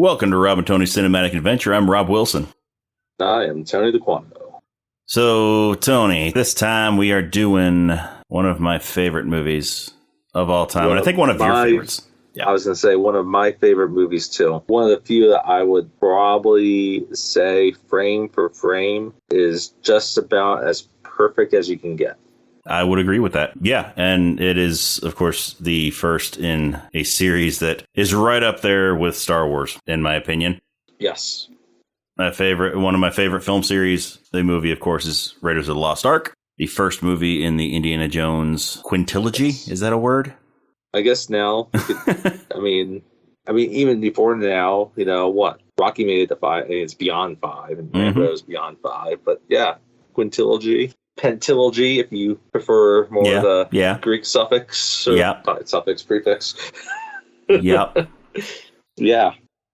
Welcome to Rob and Tony's Cinematic Adventure. I'm Rob Wilson. I am Tony the Quando. So, Tony, this time we are doing one of my favorite movies of all time. And I think one of your favorites. Yeah. I was going to say one of my favorite movies, too. One of the few that I would probably say frame for frame is just about as perfect as you can get. I would agree with that. Yeah. And it is, of course, the first in a series that is right up there with Star Wars, in my opinion. Yes. One of my favorite film series, the movie, of course, is Raiders of the Lost Ark, the first movie in the Indiana Jones quintilogy. Yes. Is that a word? I guess now, I mean, even before now, Rocky made it to 5. I mean, it's beyond 5, and Rambo's beyond 5. But yeah, quintilogy, pentilogy, if you prefer more of the Greek suffix or suffix prefix. Yep. Yeah.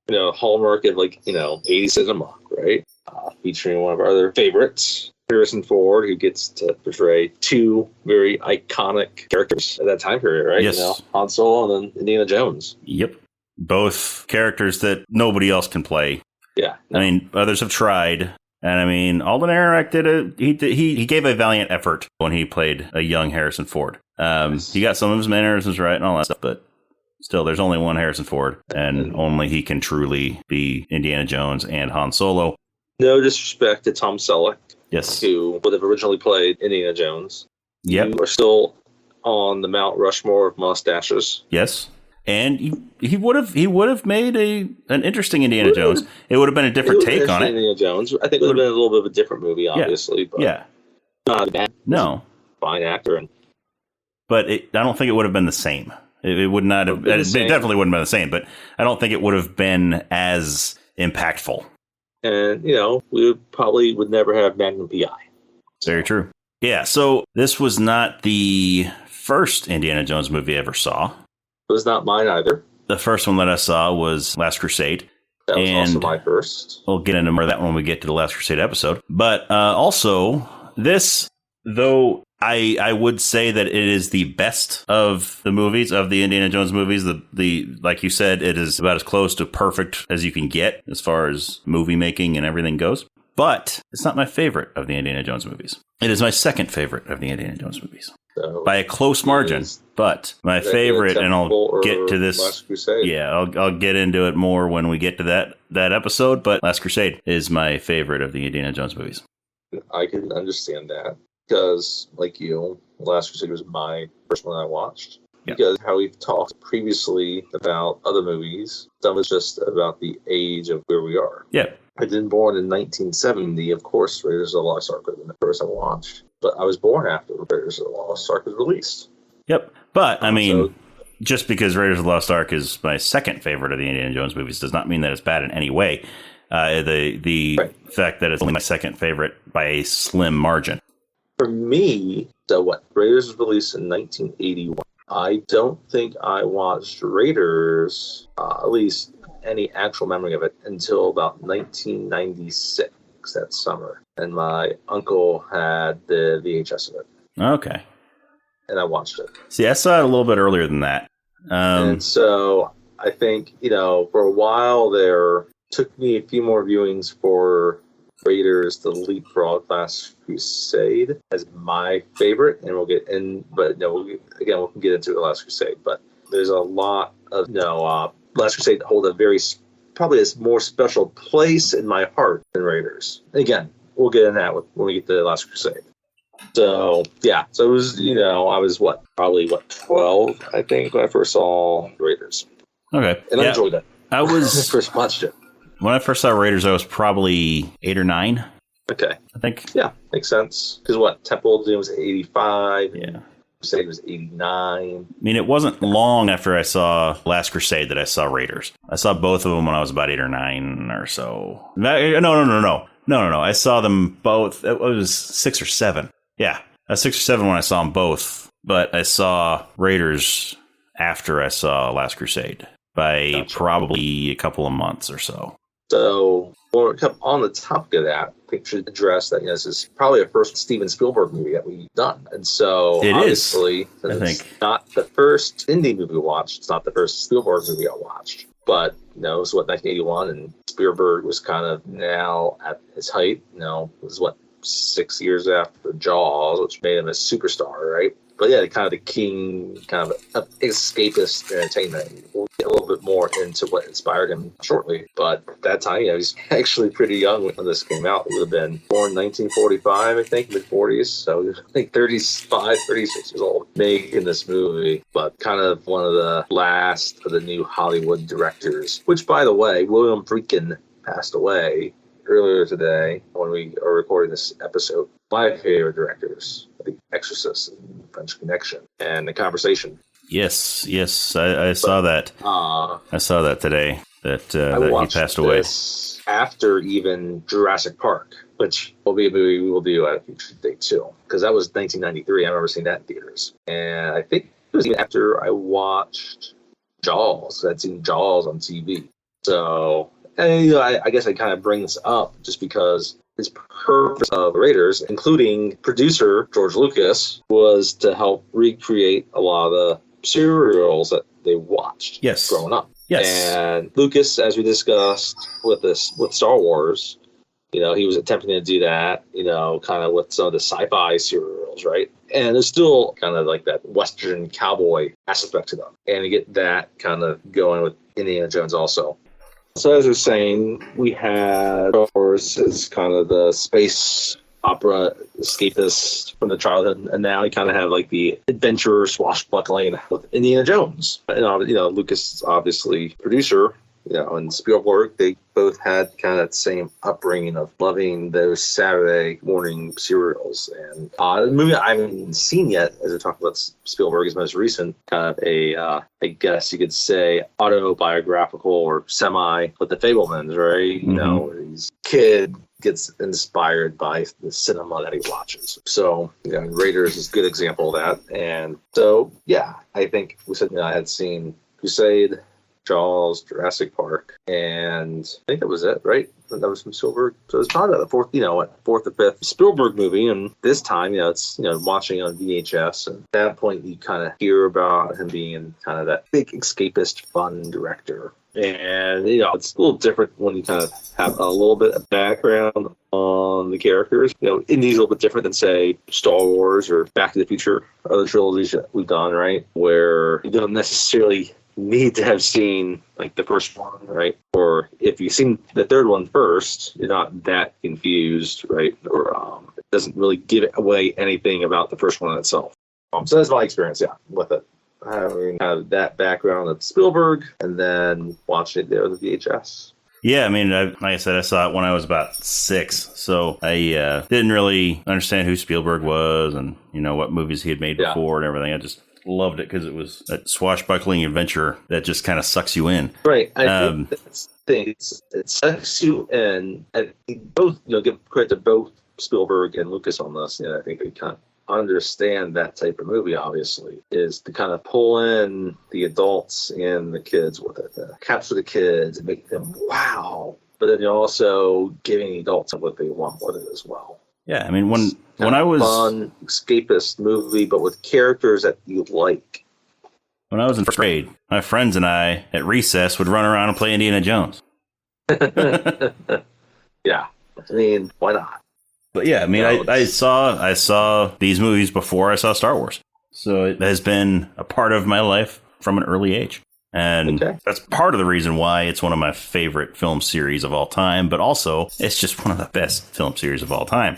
Hallmark of 80s cinema, right? Featuring one of our other favorites, Harrison Ford, who gets to portray two very iconic characters at that time period, right? Yes. Han Solo and then Indiana Jones. Yep. Both characters that nobody else can play. Yeah. No. I mean, others have tried. And I mean, Alden Ehrenreich he gave a valiant effort when he played a young Harrison Ford. He got some of his mannerisms right and all that stuff, but still, there's only one Harrison Ford, and only he can truly be Indiana Jones and Han Solo. No disrespect to Tom Selleck, yes, who would have originally played Indiana Jones. Yep. You are still on the Mount Rushmore of mustaches. Yes. And he would have made an interesting Indiana Jones. It would have been a different take on it. Indiana Jones. I think it would have been a little bit of a different movie, obviously. But not bad. No. Fine actor. But I don't think it would have been the same. It would not have. It definitely wouldn't have been the same. But I don't think it would have been as impactful. And we would never have Magnum PI. Very true. Yeah. So this was not the first Indiana Jones movie I ever saw. It was not mine either. The first one that I saw was Last Crusade. That was also my first. We'll get into more of that when we get to the Last Crusade episode. But also, this, though I would say that it is the best of the movies, of the Indiana Jones movies. The like you said, it is about as close to perfect as you can get as far as movie making and everything goes. But it's not my favorite of the Indiana Jones movies. It is my second favorite of the Indiana Jones movies. So by a close margin, but my favorite, and I'll get to this. Last Crusade. Yeah, I'll get into it more when we get to that episode. But Last Crusade is my favorite of the Indiana Jones movies. I can understand that because, like you, Last Crusade was my first one I watched. Yeah. Because how we've talked previously about other movies, some was just about the age of where we are. Yeah. I'd been born in 1970. Of course, Raiders of the Lost Ark would have been the first I watched. But I was born after Raiders of the Lost Ark was released. Yep. But, I mean, just because Raiders of the Lost Ark is my second favorite of the Indiana Jones movies does not mean that it's bad in any way. The fact that it's only my second favorite by a slim margin. For me, Raiders was released in 1981. I don't think I watched Raiders, at least any actual memory of it, until about 1996, that summer. And my uncle had the VHS of it. Okay. And I watched it. See, I saw it a little bit earlier than that. And so I think, for a while there, took me a few more viewings for Raiders to leapfrog Last Crusade as my favorite. And we'll get in, but we can get into the Last Crusade. But there's a lot of, Last Crusade hold a probably a more special place in my heart than Raiders. Again, we'll get into that when we get to the Last Crusade. So, yeah. So it was, I was probably 12, I think, when I first saw Raiders. Okay. And I enjoyed it. I was... when I first watched it. When I first saw Raiders, I was probably 8 or 9. Okay. I think. Yeah, makes sense. Because Temple of Doom was 85. Yeah. Crusade was 89. I mean, it wasn't long after I saw Last Crusade that I saw Raiders. I saw both of them when I was about 8 or 9 or so. No. I saw them both. It was 6 or 7. Yeah. I was 6 or 7 when I saw them both. But I saw Raiders after I saw Last Crusade by probably a couple of months or so. So, on the topic of that, I think we should address that this is probably the first Steven Spielberg movie that we've done. And so, obviously, I think. It's not the first indie movie we watched. It's not the first Spielberg movie I watched. But, it was 1981, and Spielberg was kind of now at his height. It was 6 years after Jaws, which made him a superstar, right? But yeah, kind of the king, kind of escapist entertainment. We'll get a little bit more into what inspired him shortly. But at that time, he's actually pretty young when this came out. He would have been born in 1945, I think, mid-40s. So he was 35, 36 years old making this movie. But kind of one of the last of the new Hollywood directors, which, by the way, William Friedkin passed away earlier today when we are recording this episode. My favorite directors, The Exorcist and French Connection and The Conversation. Yes, I saw that. I saw that today, that he passed away. After even Jurassic Park, which will be a movie we will do at a future date too, because that was 1993. I remember seeing that in theaters. And I think it was even after I watched Jaws. I'd seen Jaws on TV. So... And, I guess I kind of bring this up just because his purpose of Raiders, including producer George Lucas, was to help recreate a lot of the serials that they watched growing up. Yes. And Lucas, as we discussed with Star Wars, he was attempting to do that, kind of with some of the sci-fi serials, right? And there's still kind of like that Western cowboy aspect to them. And you get that kind of going with Indiana Jones also. So as I was saying, we had, of course, as kind of the space opera escapist from the childhood, and now you kind of have like the adventurer swashbuckling with Indiana Jones. And Lucas is obviously producer, and Spielberg, they both had kind of the same upbringing of loving those Saturday morning serials. And the movie I haven't even seen yet, as I talk about Spielberg's most recent, kind of I guess you could say, autobiographical or semi with the Fabelmans, right? Mm-hmm. His kid gets inspired by the cinema that he watches. So, Raiders is a good example of that. And so, yeah, I think we said I had seen Crusade, Jaws, Jurassic Park, and I think that was it, right? That was from Spielberg. So it's probably the fourth or fifth Spielberg movie, and this time, it's watching on VHS, and at that point you kind of hear about him being kind of that big escapist, fun director. And it's a little different when you kind of have a little bit of background on the characters. Indy's a little bit different than, say, Star Wars or Back to the Future, other trilogies that we've done, right? Where you don't necessarily need to have seen like the first one, right? Or if you've seen the third one first, you're not that confused, right? Or it doesn't really give away anything about the first one itself. So that's my experience, with it. I have that background of Spielberg, and then watching it there with the VHS. Yeah, I mean, like I said, I saw it when I was about 6, so I didn't really understand who Spielberg was and what movies he had made before and everything. I just loved it because it was a swashbuckling adventure that just kind of sucks you in. Right. I think that's the thing. It sucks you in. I think both, give credit to both Spielberg and Lucas on this. I think they kind of understand that type of movie, obviously, is to kind of pull in the adults and the kids with it, capture the kids and make them wow. But then you're also giving the adults what they want with it as well. Yeah, I mean, when I was... fun, escapist movie, but with characters that you like. When I was in first grade, my friends and I, at recess, would run around and play Indiana Jones. Yeah, I mean, why not? But yeah, I mean, I saw these movies before I saw Star Wars. So it has been a part of my life from an early age. And that's part of the reason why it's one of my favorite film series of all time, but also it's just one of the best film series of all time.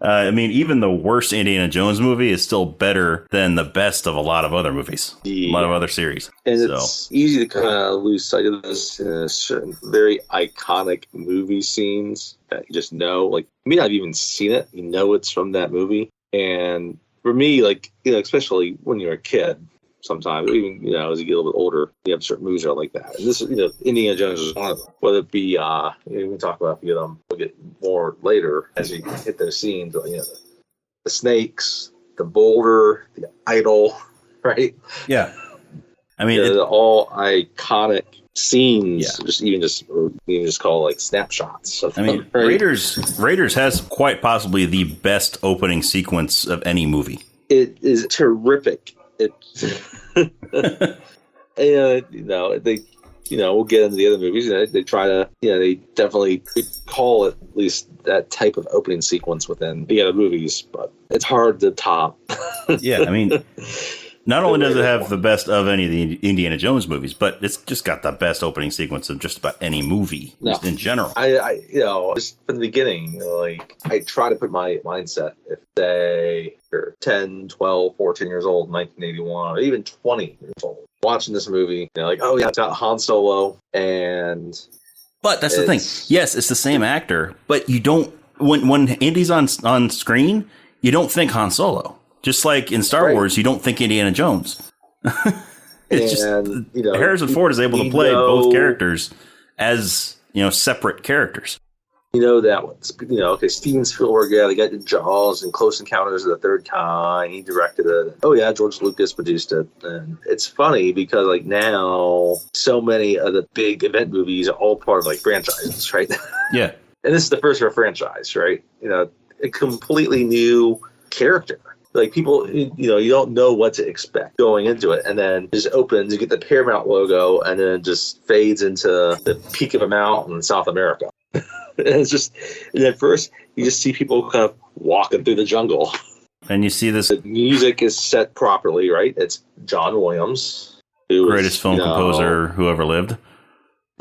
I mean, even the worst Indiana Jones movie is still better than the best of a lot of other movies, a lot of other series. And it's easy to kind of lose sight of this in certain very iconic movie scenes that you just know. Like, you may not have even seen it, it's from that movie. And for me, like, especially when you're a kid, sometimes, even, as you get a little bit older, you have certain movies that are like that. And this, Indiana Jones is one of them. Whether it be, we can talk about a few of them, we'll get more later as we hit those scenes, the snakes, the boulder, the idol, right? Yeah. I mean, the all iconic scenes, just call like snapshots. I mean, right? Raiders has quite possibly the best opening sequence of any movie. It is terrific. it. We'll get into the other movies. They try to, they definitely call it at least that type of opening sequence within the other movies, but it's hard to top. Yeah, I mean, not only does it have the best of any of the Indiana Jones movies, but it's just got the best opening sequence of just about any movie just in general. I just from the beginning, like, I try to put my mindset, if they are 10, 12, 14 years old, 1981, or even 20 years old, watching this movie, like, oh yeah, it's got Han Solo, but that's the thing. Yes, it's the same actor, but you don't, when Indy's on screen, you don't think Han Solo. Just like in Star Wars, you don't think Indiana Jones. Harrison Ford is able to play both characters as, separate characters. That one. Steven Spielberg, they got the Jaws and Close Encounters of the Third Kind. He directed it. Oh yeah, George Lucas produced it. And it's funny because like now, so many of the big event movies are all part of like franchises, right? Yeah. And this is the first of a franchise, right? A completely new character. Like people, you don't know what to expect going into it, and then it just opens. You get the Paramount logo, and then it just fades into the peak of a mountain in South America. And it's just, and at first you just see people kind of walking through the jungle, and you see this. The music is set properly, right? It's John Williams, greatest film composer who ever lived.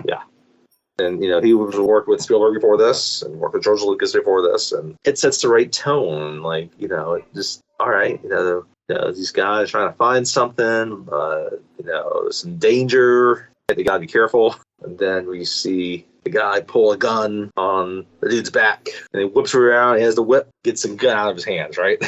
Yeah. And, he was worked with Spielberg before this and worked with George Lucas before this. And it sets the right tone. Like, it just, all right, these guys trying to find something, there's some danger. They got to be careful. And then we see the guy pull a gun on the dude's back. And he whips around. He has the whip, gets the gun out of his hands, right?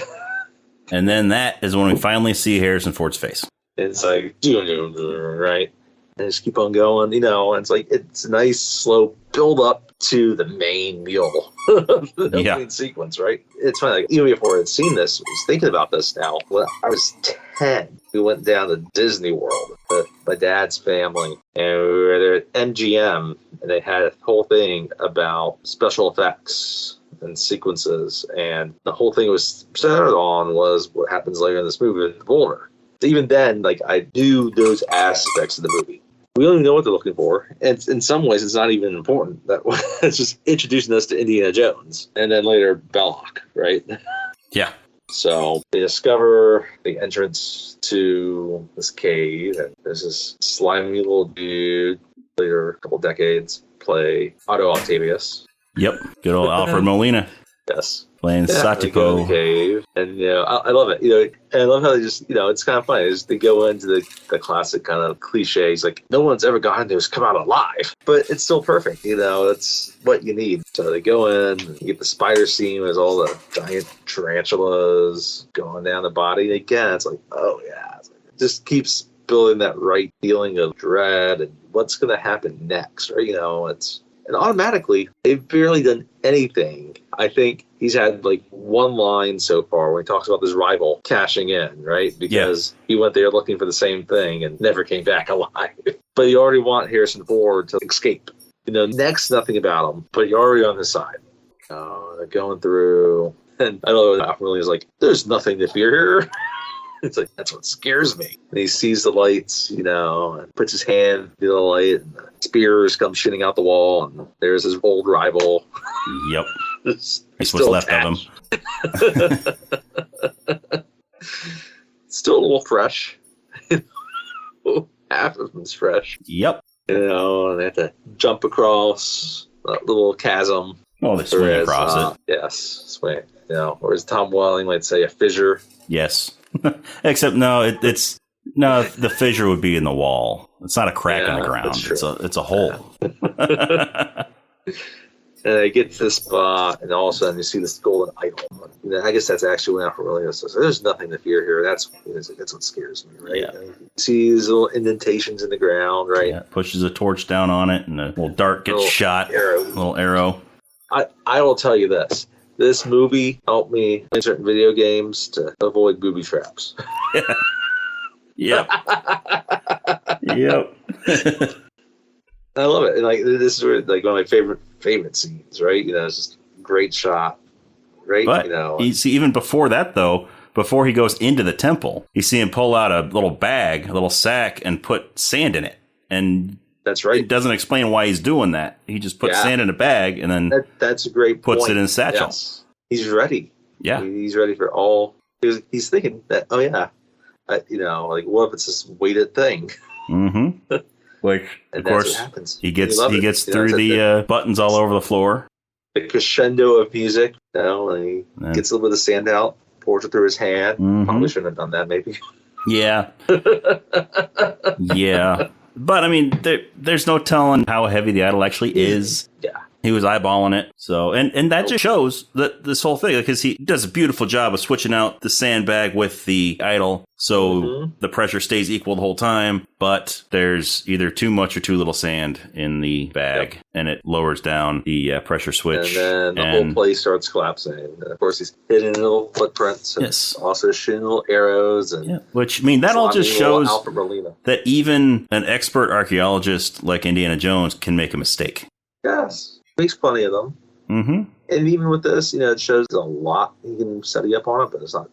And then that is when we finally see Harrison Ford's face. It's like, right? And just keep on going, and it's like, it's a nice slow build up to the main meal of the opening sequence, right? It's funny, like, even before I'd seen this, I was thinking about this now. When I was 10, we went down to Disney World with my dad's family, and we were there at MGM, and they had a whole thing about special effects and sequences, and the whole thing was centered on was what happens later in this movie with Volner. Even then, like, I knew those aspects of the movie. We don't even know what they're looking for. And in some ways, it's not even important. It's just introducing us to Indiana Jones. And then later, Belloc, right? Yeah. So they discover the entrance to this cave. And there's this slimy little dude, later, a couple decades, play Otto Octavius. Yep. Good old Alfred Molina. Yes. Playing Satiko. In the cave. And, I love it. And I love how they just, it's kind of funny. They go into the classic kind of cliches, like, no one's ever gone there who's come out alive. But it's still perfect. It's what you need. So they go in, you get the spider scene with all the giant tarantulas going down the body. And again, it's like, oh, yeah. It just keeps building that right feeling of dread and what's going to happen next, right? And automatically, they've barely done anything. I think he's had like one line so far when he talks about this rival cashing in, right? Because he went there looking for the same thing and never came back alive. But you already want Harrison Ford to escape. Next, nothing about him, but you're already on his side. They're going through, and I don't know, really is like, there's nothing to fear here. It's like, that's what scares me. And he sees the lights, and puts his hand through the light, and the spears come shooting out the wall, and there's his old rival. Yep. He's what's left of him. Still a little fresh. Half of him's fresh. Yep. And they have to jump across that little chasm. Oh, they swing across it. Yes, swing. Whereas Tom Welling might say a fissure. Yes. Except it's the fissure would be in the wall. It's not a crack in the ground. It's a hole. Yeah. And they get to this spot, and all of a sudden you see this golden idol. I guess that's actually when Alfred really says, there's nothing to fear here. That's what scares me, right? Yeah. You see these little indentations in the ground, right? Yeah, pushes a torch down on it, and a little dart gets shot. Little arrow. I will tell you this. This movie helped me in certain video games to avoid booby traps. Yep. Yep. I love it. And this is like one of my favorite scenes, right? It's just a great shot. Right? But you see, even before that though, before he goes into the temple, you see him pull out a little sack, and put sand in it. And that's right. It doesn't explain why he's doing that. He just puts sand in a bag and then that's a great puts point. it in a satchel. Yes. He's ready. Yeah. He's ready for all. He's thinking that, what if it's this weighted thing? Mm-hmm. Like, of course, what happens. he gets through the buttons all over the floor. The crescendo of music, and he gets a little bit of sand out, pours it through his hand. Mm-hmm. Probably shouldn't have done that, maybe. Yeah. Yeah. But, I mean, there's no telling how heavy the idol actually is. Yeah. He was eyeballing it. So, and that just shows that this whole thing, because he does a beautiful job of switching out the sandbag with the idol. So the pressure stays equal the whole time, but there's either too much or too little sand in the bag, and it lowers down the pressure switch. And then the whole place starts collapsing. And of course, he's hitting little footprints. And also shooting little arrows. And which, I mean, that all just shows that even an expert archaeologist like Indiana Jones can make a mistake. Yes. Makes plenty of them. Mm-hmm. And even with this, it shows a lot he can study up on it, but it's not,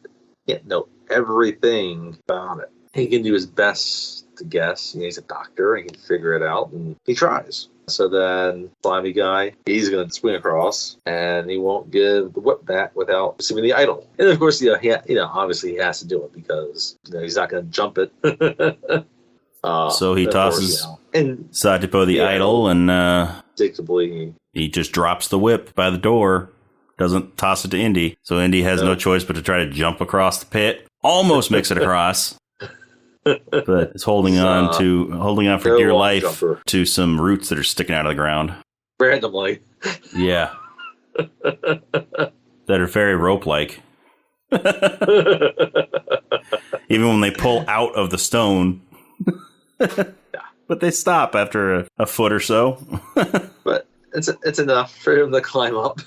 he can't know everything about it. He can do his best to guess. He's a doctor, and he can figure it out, and he tries. So then, slimy guy, he's going to swing across, and he won't give the whip back without receiving the idol. And of course, obviously he has to do it because he's not going to jump it. So he tosses Satipo the idol, and predictably, he just drops the whip by the door, doesn't toss it to Indy. So Indy has no choice but to try to jump across the pit. Almost makes it across, but is holding on for dear life to some roots that are sticking out of the ground randomly. Yeah, that are very rope-like. Even when they pull out of the stone. But they stop after a foot or so. But it's enough for him to climb up.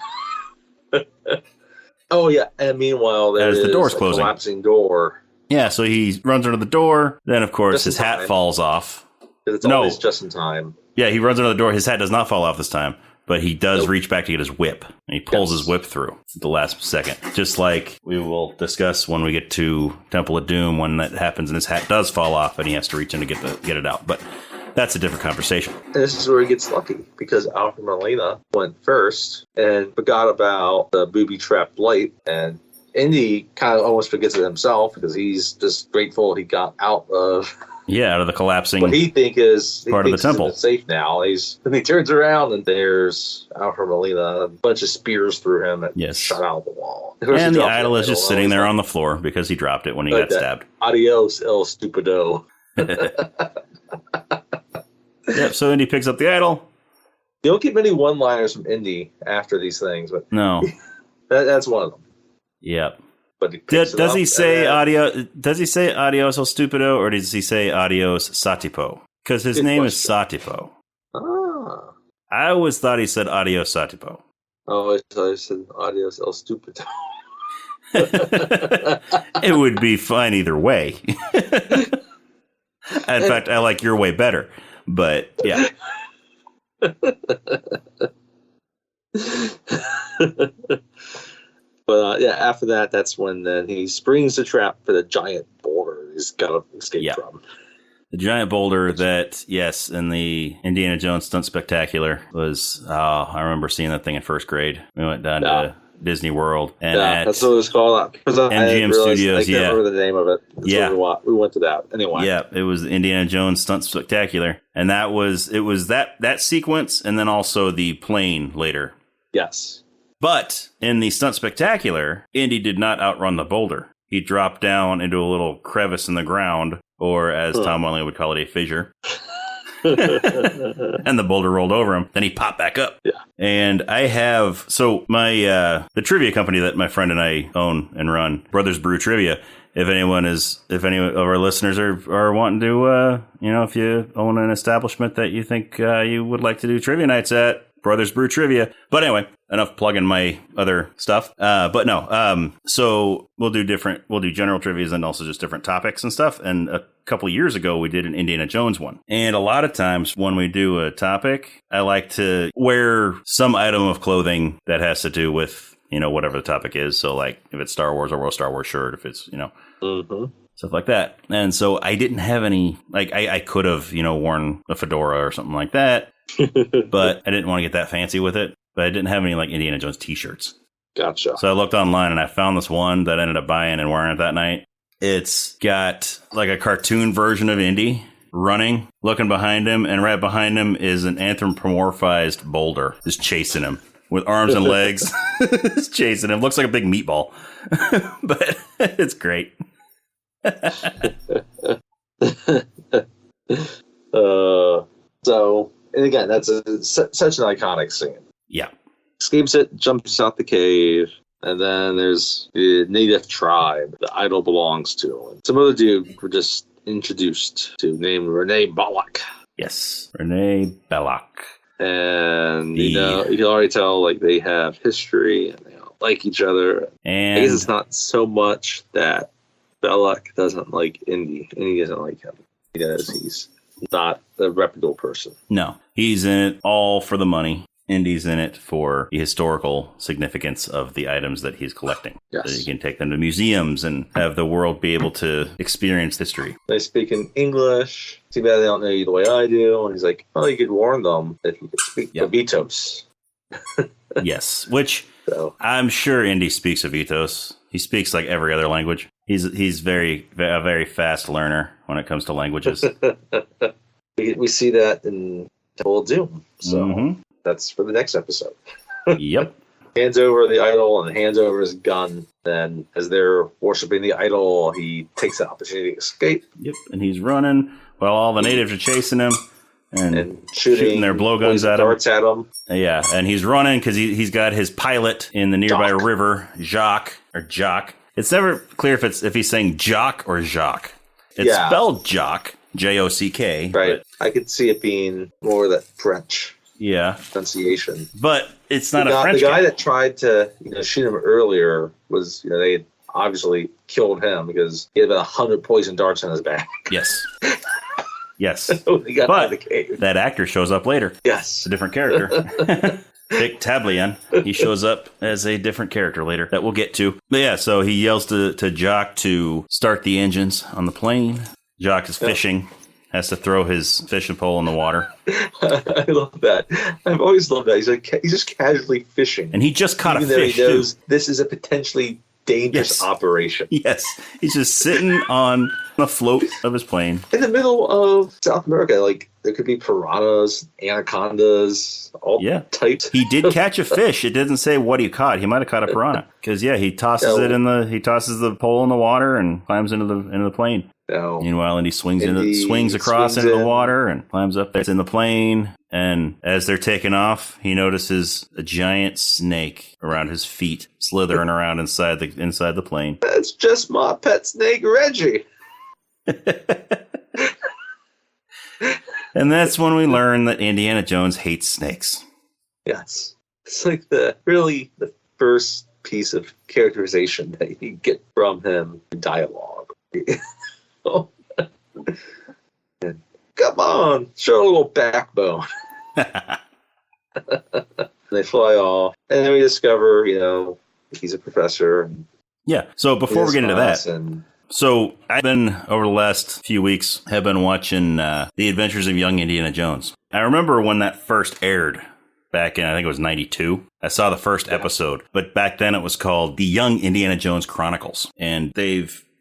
Oh yeah, and meanwhile there's the door's closing. Collapsing door. Yeah, so he runs under the door. Then of course his hat falls off. It's always just in time. Yeah, he runs under the door. His hat does not fall off this time, but he does reach back to get his whip, and he pulls his whip through at the last second. Just like we will discuss when we get to Temple of Doom, when that happens and his hat does fall off, and he has to reach in to get it out. But that's a different conversation. And this is where he gets lucky, because Alfred Molina went first and forgot about the booby-trapped light, and Indy kind of almost forgets it himself because he's just grateful he got out of the collapsing what he think is part of the temple. He's safe now. Then he turns around and there's Alfred Molina, a bunch of spears through him that shot out of the wall. And the idol is just sitting there on the floor because he dropped it when he got stabbed. Adios, El Stupido. Yep, so Indy picks up the idol. You don't get many one-liners from Indy after these things, but no, that's one of them. Yep. But does he say adios el stupido, or does he say adios Satipo? Because his name is Satipo. Ah. I always thought he said adios Satipo. Oh, I thought he said adios el stupido. It would be fine either way. In fact, I like your way better. But yeah. But after that, that's when then he springs the trap for the giant boulder he's got to escape from. The giant boulder that, yes, in the Indiana Jones Stunt Spectacular was, I remember seeing that thing in first grade. We went down to Disney World. And that's what it was called. MGM Studios, I can't remember the name of it. We went to that. Anyway. Yeah, it was the Indiana Jones Stunt Spectacular. And it was that sequence and then also the plane later. Yes. But in the Stunt Spectacular, Indy did not outrun the boulder. He dropped down into a little crevice in the ground, or as Tom Welling would call it, a fissure. And the boulder rolled over him. Then he popped back up. Yeah. And I have, so my, the trivia company that my friend and I own and run, Brothers Brew Trivia, if any of our listeners are wanting to, if you own an establishment that you think you would like to do trivia nights at, Brothers Brew Trivia. But anyway, enough plugging my other stuff. But no, so we'll do general trivias and also just different topics and stuff. And a couple years ago, we did an Indiana Jones one. And a lot of times when we do a topic, I like to wear some item of clothing that has to do with whatever the topic is. So like if it's Star Wars, I wear a Star Wars shirt. If it's, stuff like that. And so I didn't have any, like I could have, worn a fedora or something like that, but I didn't want to get that fancy with it. But I didn't have any like Indiana Jones t-shirts. Gotcha. So I looked online and I found this one that I ended up buying and wearing it that night. It's got like a cartoon version of Indy running, looking behind him, and right behind him is an anthropomorphized boulder just chasing him with arms and legs. Just chasing him. Looks like a big meatball. But it's great. So, and again, that's such an iconic scene. Yeah. Escapes it, jumps out the cave, and then there's the native tribe the idol belongs to. And some other dude were just introduced to, named Renee Balak. Yes, Renee Balak. And, you can already tell, like, they have history, and they all like each other. And I guess it's not so much that Belloc doesn't like Indy. Indy doesn't like him because he's not a reputable person. No, he's in it all for the money. Indy's in it for the historical significance of the items that he's collecting. Yes. So he can take them to museums and have the world be able to experience history. They speak in English. Too bad they don't know you the way I do. And he's like, well, you could warn them if you could speak Avitos. Yes, which so. I'm sure Indy speaks Avitos. He speaks like every other language. He's a very fast learner when it comes to languages. we see that in Temple of Doom. So that's for the next episode. Yep. Hands over the idol and hands over his gun. Then as they're worshiping the idol, he takes the opportunity to escape. Yep. And he's running while all the natives are chasing him and shooting their blowguns at him. Darts at him. Yeah. And he's running because he's got his pilot in the nearby river, Jock. It's never clear if he's saying Jock or Jacques. It's spelled Jock, Jock. Right. I could see it being more of that French pronunciation. But it's not a French guy. The guy that tried to shoot him earlier was, they had obviously killed him because he had about 100 poison darts in his back. Yes. Yes. He got out of the cave. That actor shows up later. Yes. It's a different character. Vic Tablian. He shows up as a different character later that we'll get to. But yeah, so he yells to Jock to start the engines on the plane. Jock is fishing, has to throw his fishing pole in the water. I love that. I've always loved that. He's just casually fishing. And he just caught a fish, he knows this is a potentially dangerous operation. Yes. He's just sitting on the float of his plane. In the middle of South America, like, there could be piranhas, anacondas, all types. He did catch a fish. It didn't say what he caught. He might have caught a piranha. Because, he tosses he tosses the pole in the water and climbs into the plane. Meanwhile, Indy swings across into the water and climbs up there. It's in the plane. And as they're taking off, he notices a giant snake around his feet, slithering around inside the plane. That's just my pet snake, Reggie. And that's when we learn that Indiana Jones hates snakes. Yes. It's like the first piece of characterization that you get from him in dialogue. And, come on, show a little backbone. They fly off, and then we discover, he's a professor. Yeah. So before we get into that, so I've been over the last few weeks have been watching The Adventures of Young Indiana Jones. I remember when that first aired back in, I think it was 92. I saw the first episode, but back then it was called The Young Indiana Jones Chronicles, and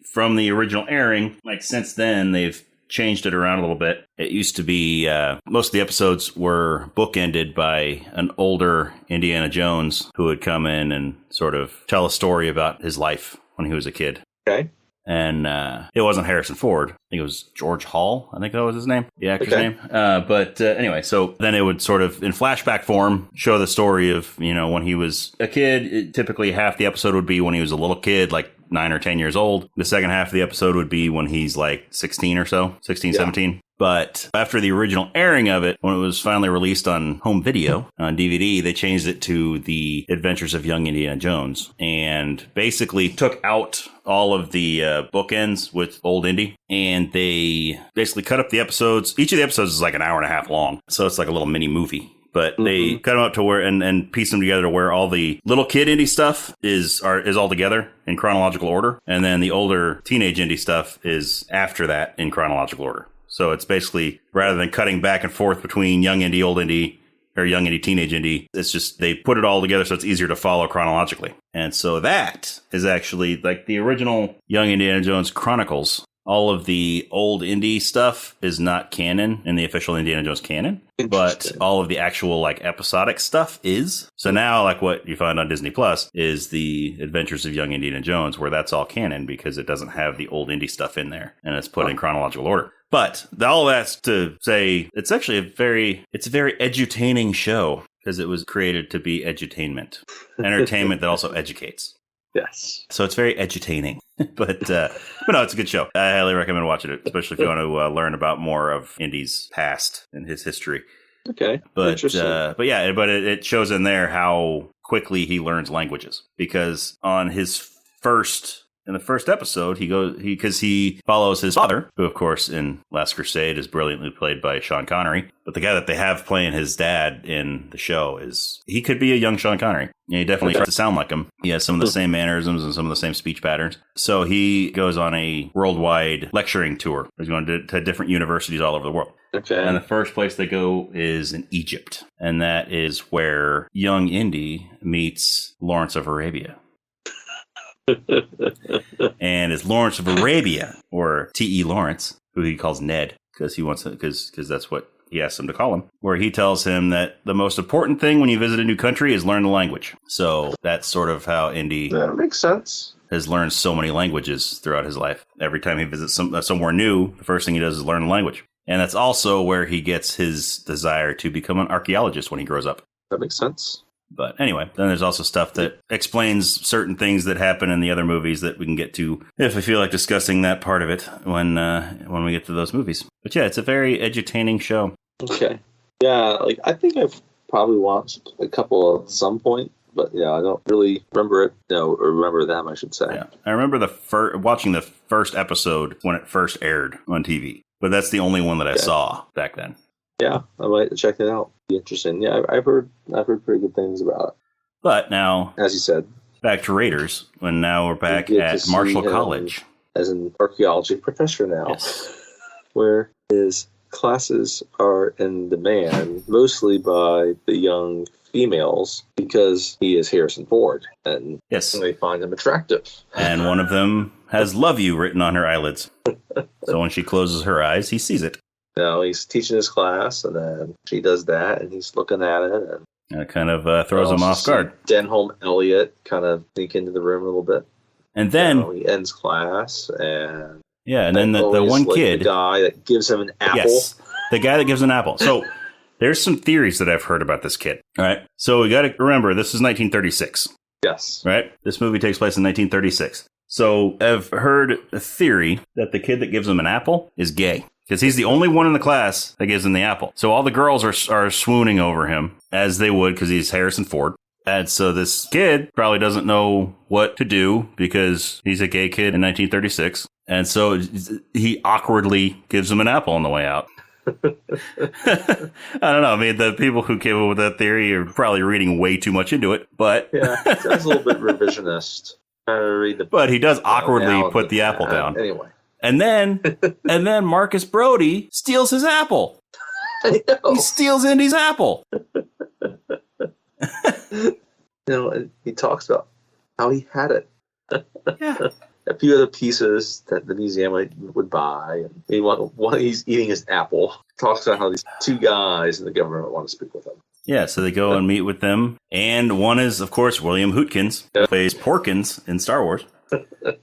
from the original airing, like since then, they've changed it around a little bit. It used to be, most of the episodes were bookended by an older Indiana Jones who would come in and sort of tell a story about his life when he was a kid. Okay. And it wasn't Harrison Ford. I think it was George Hall. I think that was his name, the actor's name. But anyway, so then it would sort of, in flashback form, show the story of, when he was a kid. Typically, half the episode would be when he was a little kid, like 9 or 10 years old. The second half of the episode would be when he's like 16 or so, 16, 17. But after the original airing of it, when it was finally released on home video, on DVD, they changed it to The Adventures of Young Indiana Jones and basically took out all of the bookends with old Indy. And they basically cut up the episodes. Each of the episodes is like an hour and a half long. So it's like a little mini movie. but they cut them up to where and piece them together to where all the little kid indie stuff is all together in chronological order, and then the older teenage indie stuff is after that in chronological order. So it's basically, rather than cutting back and forth between young indie, old indie, or young indie, teenage indie, it's just they put it all together so it's easier to follow chronologically. And so that is actually like the original Young Indiana Jones Chronicles. All of the old indie stuff is not canon in the official Indiana Jones canon, but all of the actual like episodic stuff is. So now like what you find on Disney Plus is the Adventures of Young Indiana Jones, where that's all canon because it doesn't have the old indie stuff in there and it's put in chronological order. But all that's to say it's actually a very edutaining show because it was created to be edutainment, entertainment that also educates. Yes. So it's very edutaining, but no, it's a good show. I highly recommend watching it, especially if you want to learn about more of Indy's past and his history. Okay. But it shows in there how quickly he learns languages, because on in the first episode, he follows his father, who, of course, in Last Crusade is brilliantly played by Sean Connery. But the guy that they have playing his dad in the show he could be a young Sean Connery. Yeah, he definitely tries to sound like him. He has some of the same mannerisms and some of the same speech patterns. So he goes on a worldwide lecturing tour. He's going to different universities all over the world. Okay. And the first place they go is in Egypt. And that is where young Indy meets Lawrence of Arabia. And it's Lawrence of Arabia, or T.E. Lawrence, who he calls Ned, because that's what he asks him to call him, where he tells him that the most important thing when you visit a new country is learn the language. So that's sort of how Indy that makes sense. Has learned so many languages throughout his life. Every time he visits somewhere new, the first thing he does is learn the language. And that's also where he gets his desire to become an archaeologist when he grows up. That makes sense. But anyway, then there's also stuff that explains certain things that happen in the other movies that we can get to if I feel like discussing that part of it when we get to those movies. But yeah, it's a very edutaining show. Okay. Yeah, like I think I've probably watched a couple at some point, but yeah, I don't really remember it. No, or remember them, I should say. Yeah, I remember watching the first episode when it first aired on TV, but that's the only one that I saw back then. Yeah, I might check it out. Be interesting. Yeah, I've heard pretty good things about it. But now, as you said, back to Raiders. When now we're back at Marshall College as an archaeology professor now, where his classes are in demand mostly by the young females because he is Harrison Ford, and they find him attractive. And one of them has "Love You" written on her eyelids, so when she closes her eyes, he sees it. No, he's teaching his class, and then she does that, and he's looking at it, and it kind of throws him off guard. Denholm Elliott kind of sneak into the room a little bit, and then he ends class, and and then the one kid, the guy that gives him an apple, the guy that gives an apple. So there's some theories that I've heard about this kid. All right, so we got to remember this is 1936. Yes, right. This movie takes place in 1936. So I've heard a theory that the kid that gives him an apple is gay. Because he's the only one in the class that gives him the apple. So all the girls are swooning over him, as they would, because he's Harrison Ford. And so this kid probably doesn't know what to do because he's a gay kid in 1936. And so he awkwardly gives him an apple on the way out. I don't know. I mean, the people who came up with that theory are probably reading way too much into it. But yeah, that's a little bit revisionist. But he does awkwardly put the apple down. Anyway. And then Marcus Brody steals his apple. I know. He steals Indy's apple. And he talks about how he had it. Yeah. A few other pieces that the museum would buy. And while he's eating his apple, talks about how these two guys in the government want to speak with him. Yeah, so they go and meet with them. And one is, of course, William Hootkins, who plays Porkins in Star Wars.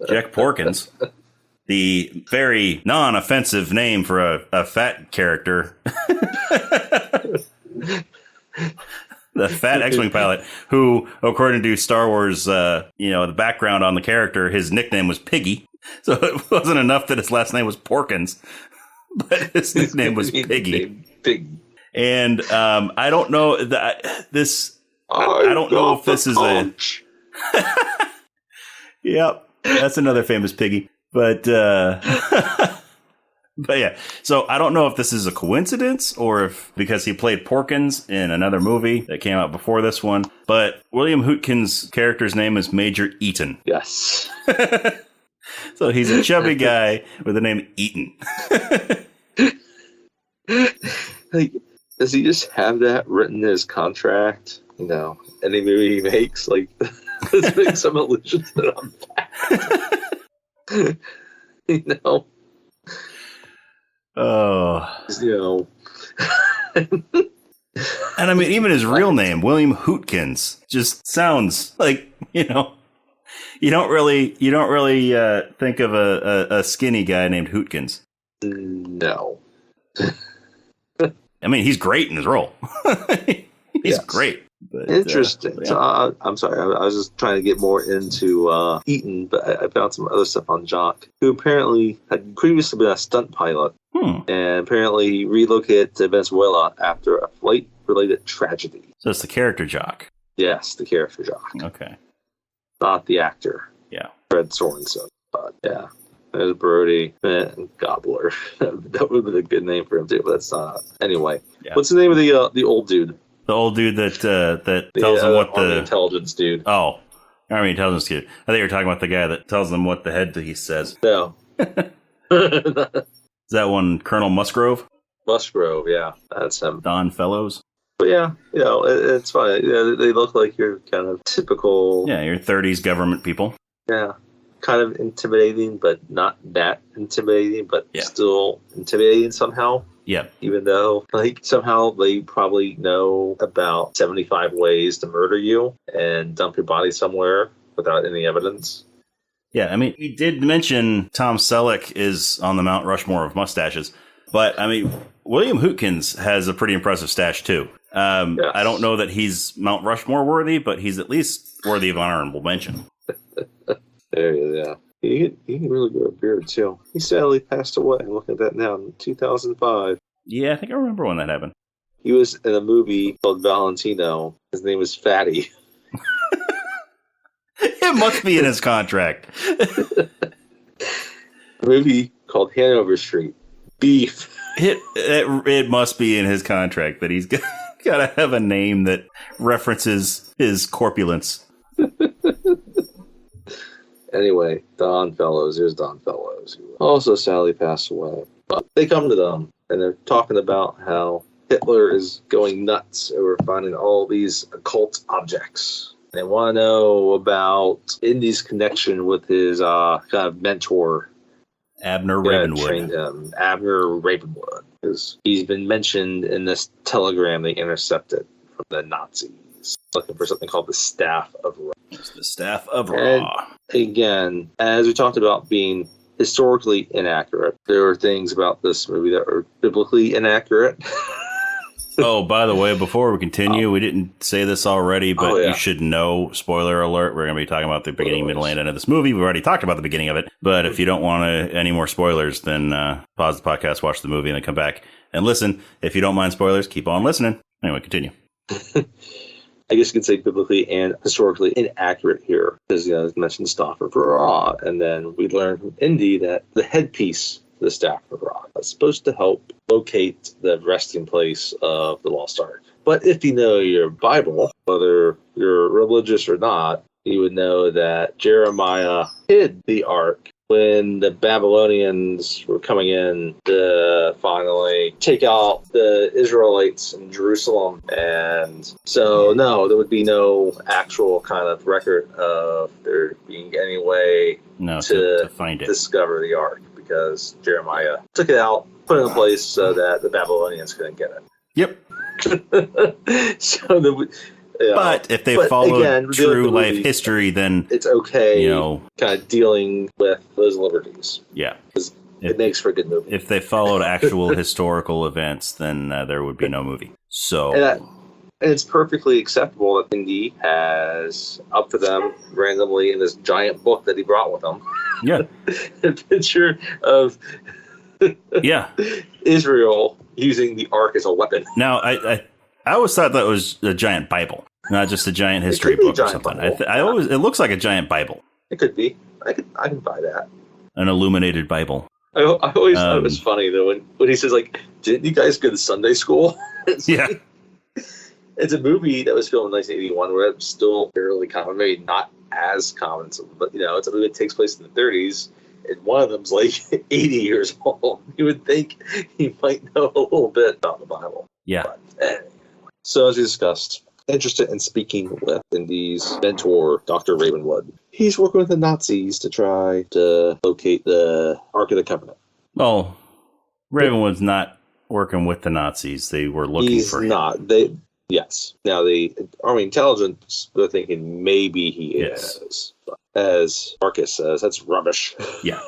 Jack Porkins. The very non-offensive name for a fat character. The fat X-Wing pilot who, according to Star Wars, the background on the character, his nickname was Piggy. So it wasn't enough that his last name was Porkins, but his nickname was Piggy. Piggy. And I don't know this. I don't know if this is a. Yep, that's another famous Piggy. But But yeah, so I don't know if this is a coincidence or if because he played Porkins in another movie that came out before this one. But William Hootkin's character's name is Major Eaton. Yes. So he's a chubby guy with the name Eaton. Like, does he just have that written in his contract? You know, any movie he makes, like, let's make some allusions that I'm back. You know? Oh. You know. And I mean, even his real name, William Hootkins, just sounds like, you know, you don't really think of a skinny guy named Hootkins. No. I mean, he's great in his role. He's great. But, interesting. Yeah. So, I'm sorry. I was just trying to get more into Eaton, but I found some other stuff on Jock, who apparently had previously been a stunt pilot, and apparently relocated to Venezuela after a flight-related tragedy. So it's the character Jock. Yes, the character Jock. Okay. Not the actor. Yeah. Fred Sorensen. But yeah. There's Brody and Gobbler. That would have been a good name for him too, but that's not. Anyway, What's the name of the old dude? The old dude that tells them what Army the intelligence dude. Oh, Army intelligence dude. I think you're talking about the guy that tells them what the headpiece says. No. Is that one Colonel Musgrove? Musgrove, yeah, that's him. Don Fellows. But yeah, you know, it's fine. Yeah, they look like your kind of typical. Yeah, your 30s government people. Yeah. Kind of intimidating, but not that intimidating, but still intimidating somehow. Yeah. Even though, like, somehow they probably know about 75 ways to murder you and dump your body somewhere without any evidence. Yeah, I mean, we did mention Tom Selleck is on the Mount Rushmore of mustaches, but, I mean, William Hootkins has a pretty impressive stash, too. Yes. I don't know that he's Mount Rushmore worthy, but he's at least worthy of honorable mention. There he is, yeah. He can really grow a beard, too. He sadly passed away. I'm looking at that now in 2005. Yeah, I think I remember when that happened. He was in a movie called Valentino. His name was Fatty. It must be in his contract. A movie called Hanover Street. Beef. It must be in his contract that he's got to have a name that references his corpulence. Anyway, Don Fellows. Here's Don Fellows, who also sadly passed away. But they come to them, and they're talking about how Hitler is going nuts over finding all these occult objects. They want to know about Indy's connection with his kind of mentor, Abner Ravenwood. Trained him, Abner Ravenwood, because he's been mentioned in this telegram they intercepted from the Nazis, looking for something called the Staff of Ra. It's the Staff of Ra. Again, as we talked about being historically inaccurate, there are things about this movie that are biblically inaccurate. Oh, by the way, before we continue, we didn't say this already, but you should know, spoiler alert, we're going to be talking about the beginning, middle, and end of this movie. We've already talked about the beginning of it, but if you don't want any more spoilers, then pause the podcast, watch the movie, and then come back and listen. If you don't mind spoilers, keep on listening. Anyway, continue. I guess you could say biblically and historically inaccurate here, because, you know, as mentioned, Staff of Ra, and then we learned from Indy that the headpiece, the Staff of Ra, is supposed to help locate the resting place of the Lost Ark. But if you know your Bible, whether you're religious or not, you would know that Jeremiah hid the Ark when the Babylonians were coming in to finally take out the Israelites in Jerusalem. And so, no, there would be no actual kind of record of there being any way to find it, discover the Ark, because Jeremiah took it out, put it in a place so that the Babylonians couldn't get it. Yep. So but if they followed true life history, then it's okay, kind of dealing with those liberties. Yeah. It makes for a good movie. If they followed actual historical events, then there would be no movie. So, and it's perfectly acceptable that Indy has up for them randomly in this giant book that he brought with him. Yeah. A picture of Israel using the Ark as a weapon. Now, I always thought that was a giant Bible, not just a giant history book or something. It looks like a giant Bible. It could be. I can buy that. An illuminated Bible. I always thought it was funny though when he says like, "Didn't you guys go to Sunday school?" Yeah. It's a movie that was filmed in 1981 where it's still fairly common, maybe not as common, but it's a movie that takes place in the 30s, and one of them's like 80 years old. You would think he might know a little bit about the Bible. Yeah. But, anyway. So as we discussed, interested in speaking with Indy's mentor, Dr. Ravenwood. He's working with the Nazis to try to locate the Ark of the Covenant. Well, Ravenwood's not working with the Nazis. They were looking for him. He's not. Yes. Now, the Army intelligence, they're thinking maybe he is. But as Marcus says, that's rubbish. Yeah.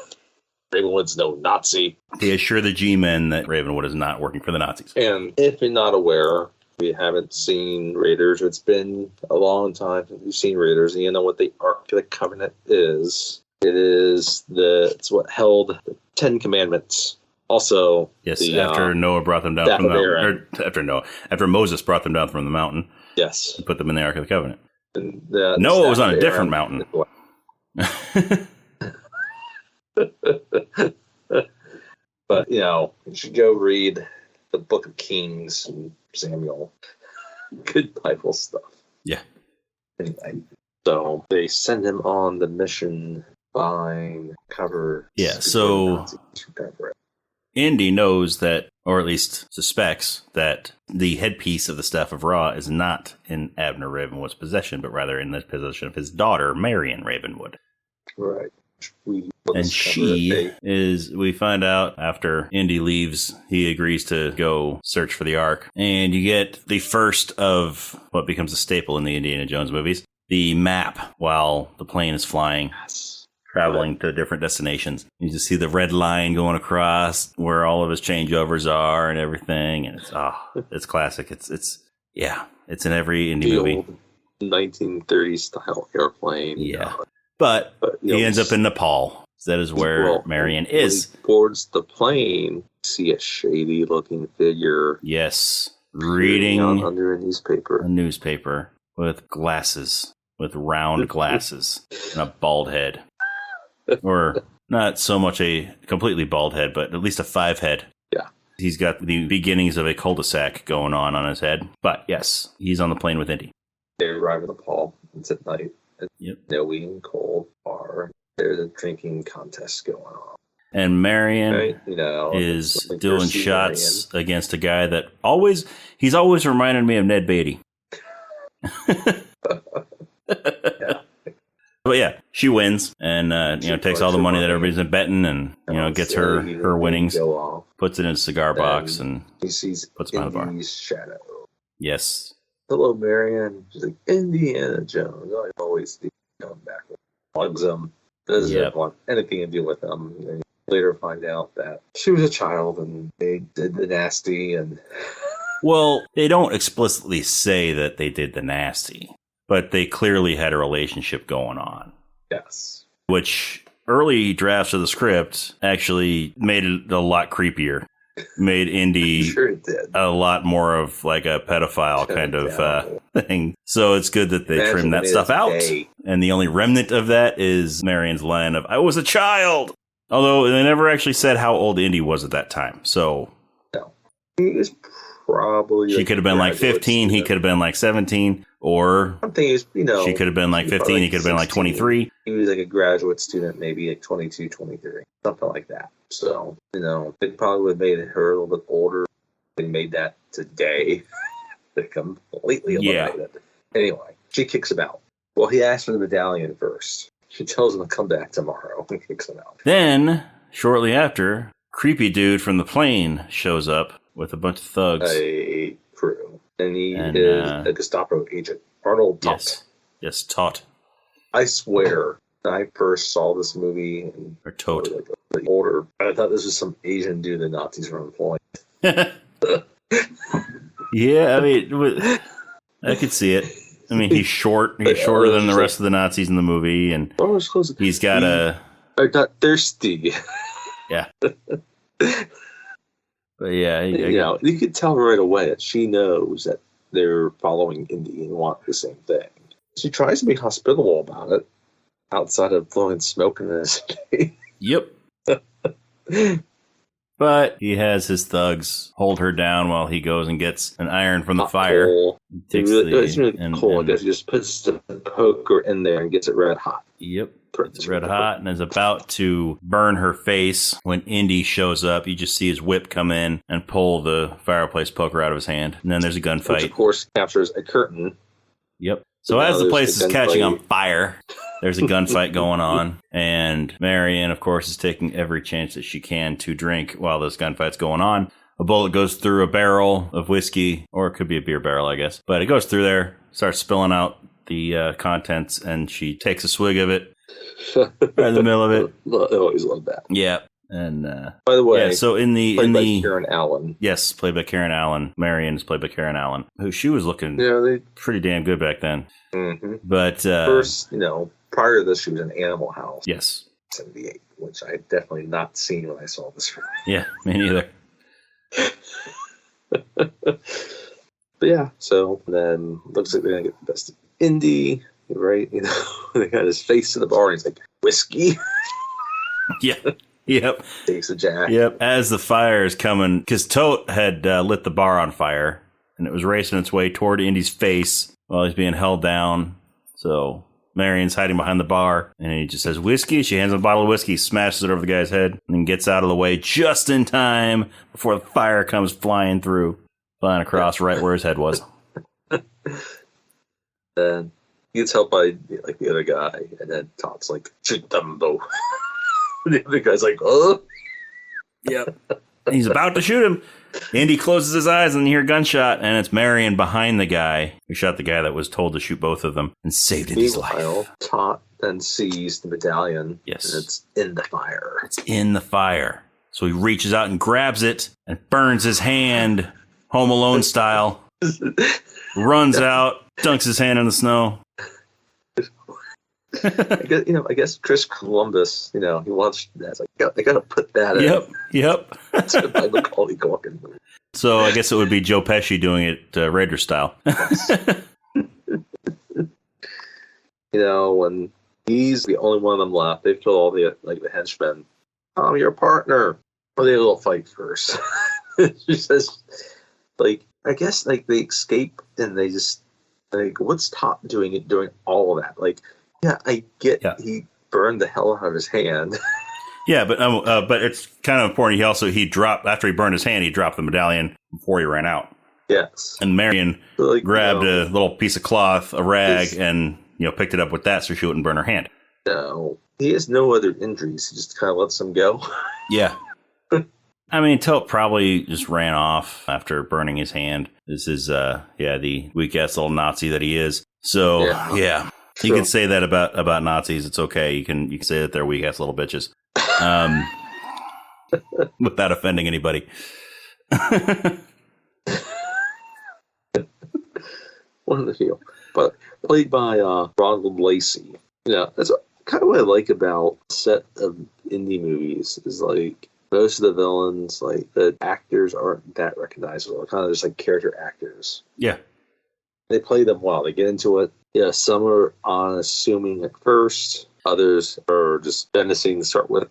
Ravenwood's no Nazi. They assure the G-men that Ravenwood is not working for the Nazis. And if you're not aware, we haven't seen Raiders. It's been a long time since we've seen Raiders, and you know what the Ark of the Covenant is. It's what held the 10 Commandments. Also, yes, after Noah brought them down from the mountain, after Moses brought them down from the mountain, yes, he put them in the Ark of the Covenant. And Noah was on a different mountain. But you should go read the Book of Kings and Samuel. Good Bible stuff. Yeah. Anyway, so they send him on the mission. Find cover. Yeah. So Indy knows that, or at least suspects, that the headpiece of the Staff of Ra is not in Abner Ravenwood's possession, but rather in the possession of his daughter, Marion Ravenwood. Right. And we find out after Indy leaves, he agrees to go search for the Ark. And you get the first of what becomes a staple in the Indiana Jones movies, the map while the plane is flying. Yes. Traveling to different destinations. You just see the red line going across where all of his changeovers are and everything. And it's classic. It's in every indie movie. Old 1930s style airplane. Yeah. But he ends up in Nepal. That is where Marion is. When he boards the plane, see a shady looking figure. Yes. Reading under a newspaper with glasses, with round glasses and a bald head. Or not so much a completely bald head, but at least a 5 head. Yeah. He's got the beginnings of a cul-de-sac going on his head. But yes, he's on the plane with Indy. They arrive in Nepal. It's at night. It's snowy and cold. There's a drinking contest going on. And Marion is doing shots against a guy that he's always reminded me of Ned Beatty. Yeah. But yeah, she wins and takes all the money that everybody's been betting and gets her winnings, puts it in a cigar box and puts it on the bar. Shadow. Yes. Hello, Marion. She's like, Indiana Jones. I always do come back. Plugs him. Doesn't want anything to do with them. And later find out that she was a child and they did the nasty and. Well, they don't explicitly say that they did the nasty. But they clearly had a relationship going on. Yes. Which early drafts of the script actually made it a lot creepier. Made Indy a lot more of like a pedophile kind of thing. So it's good that they trimmed that stuff out. And the only remnant of that is Marion's line of, I was a child. Although they never actually said how old Indy was at that time. So. No. He was probably. She could have been like 15. He could have been like 17. Or she could have been like 15, he could have been like 23. He was like a graduate student, maybe like 22, 23, something like that. So, they probably would have made her a little bit older. They made that today. They completely eliminated. Yeah. Anyway, she kicks him out. Well, he asked for the medallion first. She tells him to come back tomorrow and kicks him out. Then, shortly after, creepy dude from the plane shows up with a bunch of thugs. A crew. And he is a Gestapo agent, Arnold Todt. Yes, Todt. I swear, when I first saw this movie, or Todt, like older, I thought this was some Asian dude the Nazis were employing. Yeah, I mean, I could see it. I mean, he's short. He's shorter than the rest of the Nazis in the movie, and he's got I got thirsty. Yeah. But yeah, you could tell right away that she knows that they're following Indy and want the same thing. She tries to be hospitable about it, outside of blowing smoke in his face. Yep. But he has his thugs hold her down while he goes and gets an iron from the fire. Coal. Takes It's really and- cool. I and- guess he just puts the poker in there and gets it red hot. Yep. It's red hot and is about to burn her face when Indy shows up. You just see his whip come in and pull the fireplace poker out of his hand. And then there's a Which, of gunfight. course, captures a curtain. Yep. So Now as the there's place the is catching gunfight. on fire, there's a gunfight going on. And Marion, of course, is taking every chance that she can to drink while this gunfight's going on. A bullet goes through a barrel of whiskey, or it could be a beer barrel, I guess. But it goes through there, starts spilling out the contents, and she takes a swig of it right in the middle of it. I always love that. Yeah. And By the way, yeah, so in the Karen Allen. yes, played by Karen Allen. Marion is played by Karen Allen, who she was looking They pretty damn good back then. mm-hmm. But First, prior to this, she was in Animal House, yes, 78, which I definitely not seen when I saw this. yeah, me neither. But yeah, so then looks like they're gonna get the best of Indy, right? They got his face to the bar, and he's like, whiskey. Yeah, yep, Takes a jack. yep. As the fire is coming, because Tote had lit the bar on fire, and it was racing its way toward Indy's face while he's being held down. So Marion's hiding behind the bar, and he just says, whiskey. She hands him a bottle of whiskey, smashes it over the guy's head, and then gets out of the way just in time before the fire comes flying across right where his head was. And he gets helped by the other guy, and then Todd's like, shoot Dumbo. The other guy's like, oh. Yep. He's about to shoot him. Indy closes his eyes and you hear a gunshot, and it's Marion behind the guy who shot the guy that was told to shoot both of them and saved Indy's Meanwhile, life. Todd then sees the medallion. Yes. And it's in the fire. It's in the fire. So he reaches out and grabs it and burns his hand, Home Alone style, runs out, dunks his hand in the snow. I guess Chris Columbus, he wants that. It's like, I gotta put that in. Yep. That's what I Macaulay Culkin. So I guess it would be Joe Pesci doing it Raider style. When he's the only one of them left, they've killed all the henchmen. I'm your partner. Well, they have a little fight first. She says, I guess they escape and they just what's Top doing during all of that? Yeah, I get he burned the hell out of his hand. Yeah, but it's kind of important. He dropped after he burned his hand. He dropped the medallion before he ran out. Yes. And Marion grabbed a little piece of cloth, a rag, and picked it up with that so she wouldn't burn her hand. No, he has no other injuries. He just kind of lets them go. Yeah. I mean, Tote probably just ran off after burning his hand. This is, the weak ass little Nazi that he is. So yeah. You can say that about Nazis. It's okay. You can say that they're weak ass little bitches, without offending anybody. One of the few, but played by Ronald Lacey. That's kind of what I like about a set of indie movies is most of the villains, the actors aren't that recognizable. They're kind of just character actors. Yeah. They play them well. They get into it. Yeah, some are unassuming at first. Others are just menacing to start with.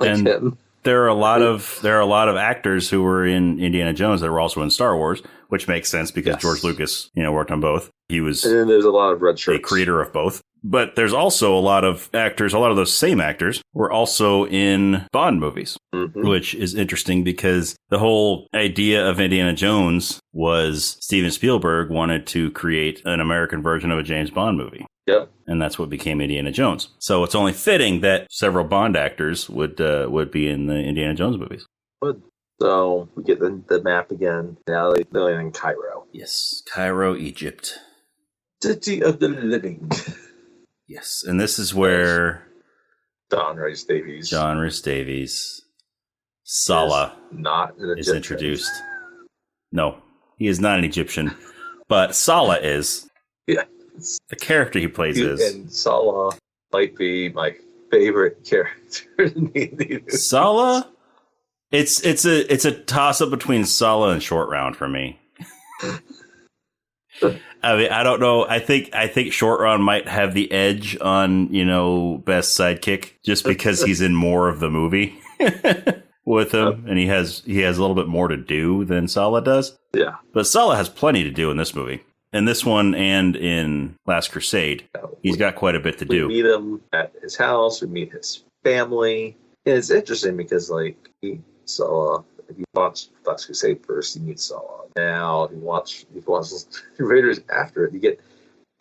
And him. there are a lot of actors who were in Indiana Jones that were also in Star Wars, which makes sense because George Lucas, worked on both. He was and then there's a lot of red shirts. The creator of both. But there's also a lot of actors, a lot of those same actors were also in Bond movies, which is interesting because the whole idea of Indiana Jones was Steven Spielberg wanted to create an American version of a James Bond movie. Yep. And that's what became Indiana Jones. So it's only fitting that several Bond actors would be in the Indiana Jones movies. Good. So we get the map again. Now they're in Cairo. Yes, Cairo, Egypt. City of the living. Yes, and this is where John Rhys Davies. Salah not an is introduced. No, he is not an Egyptian, but Salah is. Yeah. The character he plays is. And Salah might be my favorite character. Salah? It's a toss up between Salah and Short Round for me. I mean, I don't know. I think Short Round might have the edge on, best sidekick just because he's in more of the movie. with him, and he has a little bit more to do than Sala does. Yeah. But Sala has plenty to do in this movie. In this one and in Last Crusade, he's got quite a bit to do. We meet him at his house. We meet his family. And it's interesting because, like, Sala, if you watch Last Crusade first, you meet Sala. Now, if you watch Raiders after it, you get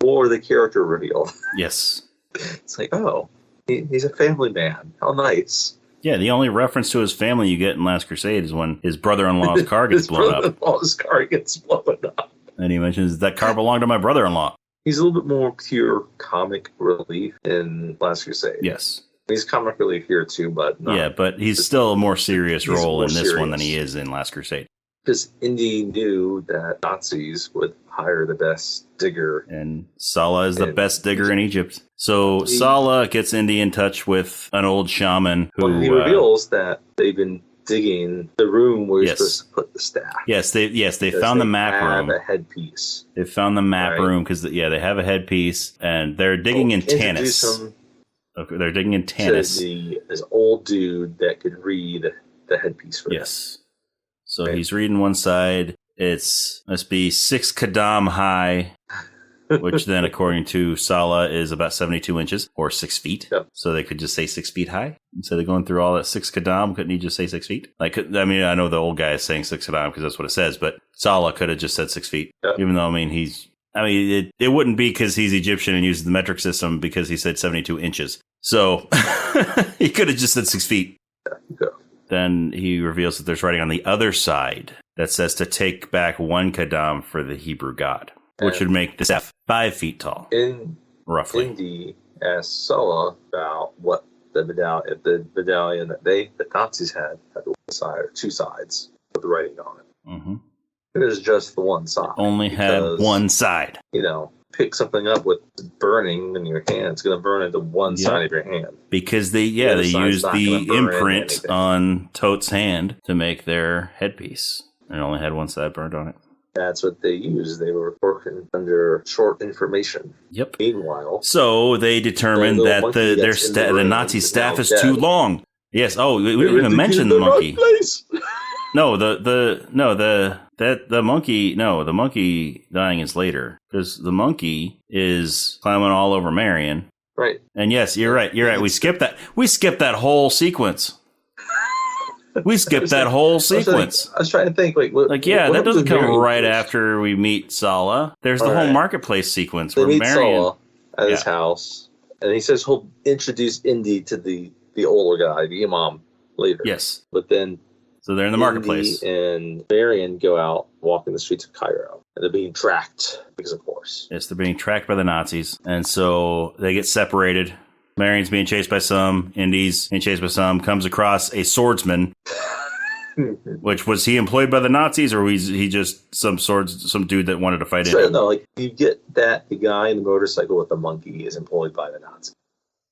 more of the character reveal. Yes. It's like, oh, he's a family man. How nice. Yeah, the only reference to his family you get in Last Crusade is when his brother-in-law's car gets blown up. His brother-in-law's car gets blown up. And he mentions that car belonged to my brother-in-law. He's a little bit more pure comic relief in Last Crusade. Yes. He's comic relief here too, but not. Yeah, but he's still a more serious role in this one than he is in Last Crusade. Because Indy knew that Nazis would hire the best digger. And Sala is the best digger in Egypt. So Sala gets Indy in touch with an old shaman who... he reveals that they've been digging the room where you're supposed to put the staff. Yes, they found the map room. They have a headpiece. They found the map room because, they have a headpiece, and they're digging in Tanis. Okay, they're digging in Tanis. This old dude that could read the headpiece for Yes. So he's reading one side. Must be 6 Qadam high, which then, according to Sala, is about 72 inches or 6 feet. Yep. So they could just say 6 feet high instead of going through all that 6 Qadam. Couldn't he just say 6 feet? I know the old guy is saying 6 Qadam because that's what it says, but Sala could have just said 6 feet. Yep. Even though, it wouldn't be because he's Egyptian and uses the metric system because he said 72 inches. So he could have just said 6 feet. Yeah. Then he reveals that there's writing on the other side that says to take back 1 Qadam for the Hebrew god, which would make the staff 5 feet tall. Roughly. Indy asked Sala about what the medallion that the Nazis had one side or 2 sides with the writing on it. Mm-hmm. It was just the one side. Only had one side. Pick something up with burning in your hand, it's going to burn into one side of your hand. Because they used the imprint on Tote's hand to make their headpiece. It only had one side burned on it. That's what they used. They were working under short information. Yep. Meanwhile, so they determined that the Nazi staff is too long. Yes. Oh, we didn't even mention the monkey. No, the monkey dying is later because the monkey is climbing all over Marion. Right. And yes, you're right. We skipped that. We skipped that whole sequence. I was trying to think, that doesn't come right after we meet Sala. There's the whole marketplace sequence where Marion Sala at his house, and he says he'll introduce Indy to the older guy, the imam, later. Yes, but then. So they're in the marketplace. And Marion go out walking the streets of Cairo. And they're being tracked because, of course. Yes, they're being tracked by the Nazis. And so they get separated. Marion's being chased by some. Indy's being chased by some. Comes across a swordsman. Which, was he employed by the Nazis or was he just some dude that wanted to fight in? No, you get that the guy in the motorcycle with the monkey is employed by the Nazis.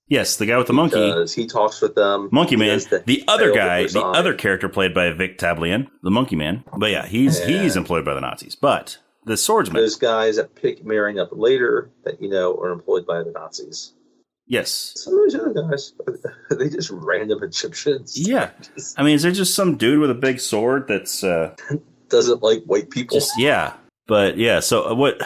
Yes, the guy with the monkey. Because he talks with them. Monkey Man. The other guy, the other character played by Vic Tablian, the Monkey Man. But yeah, he's employed by the Nazis. But the swordsman. Those guys that pick Marion up later that are employed by the Nazis. Yes. Some of those other guys, are they just random Egyptians? Yeah. Is there just some dude with a big sword that's... doesn't like white people? But yeah, so what...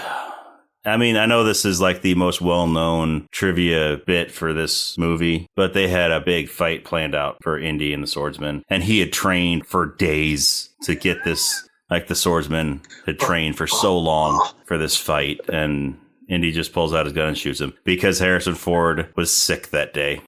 I know this is like the most well-known trivia bit for this movie, but they had a big fight planned out for Indy and the swordsman, and he had trained for days to get this, the swordsman had trained for so long for this fight, and Indy just pulls out his gun and shoots him because Harrison Ford was sick that day.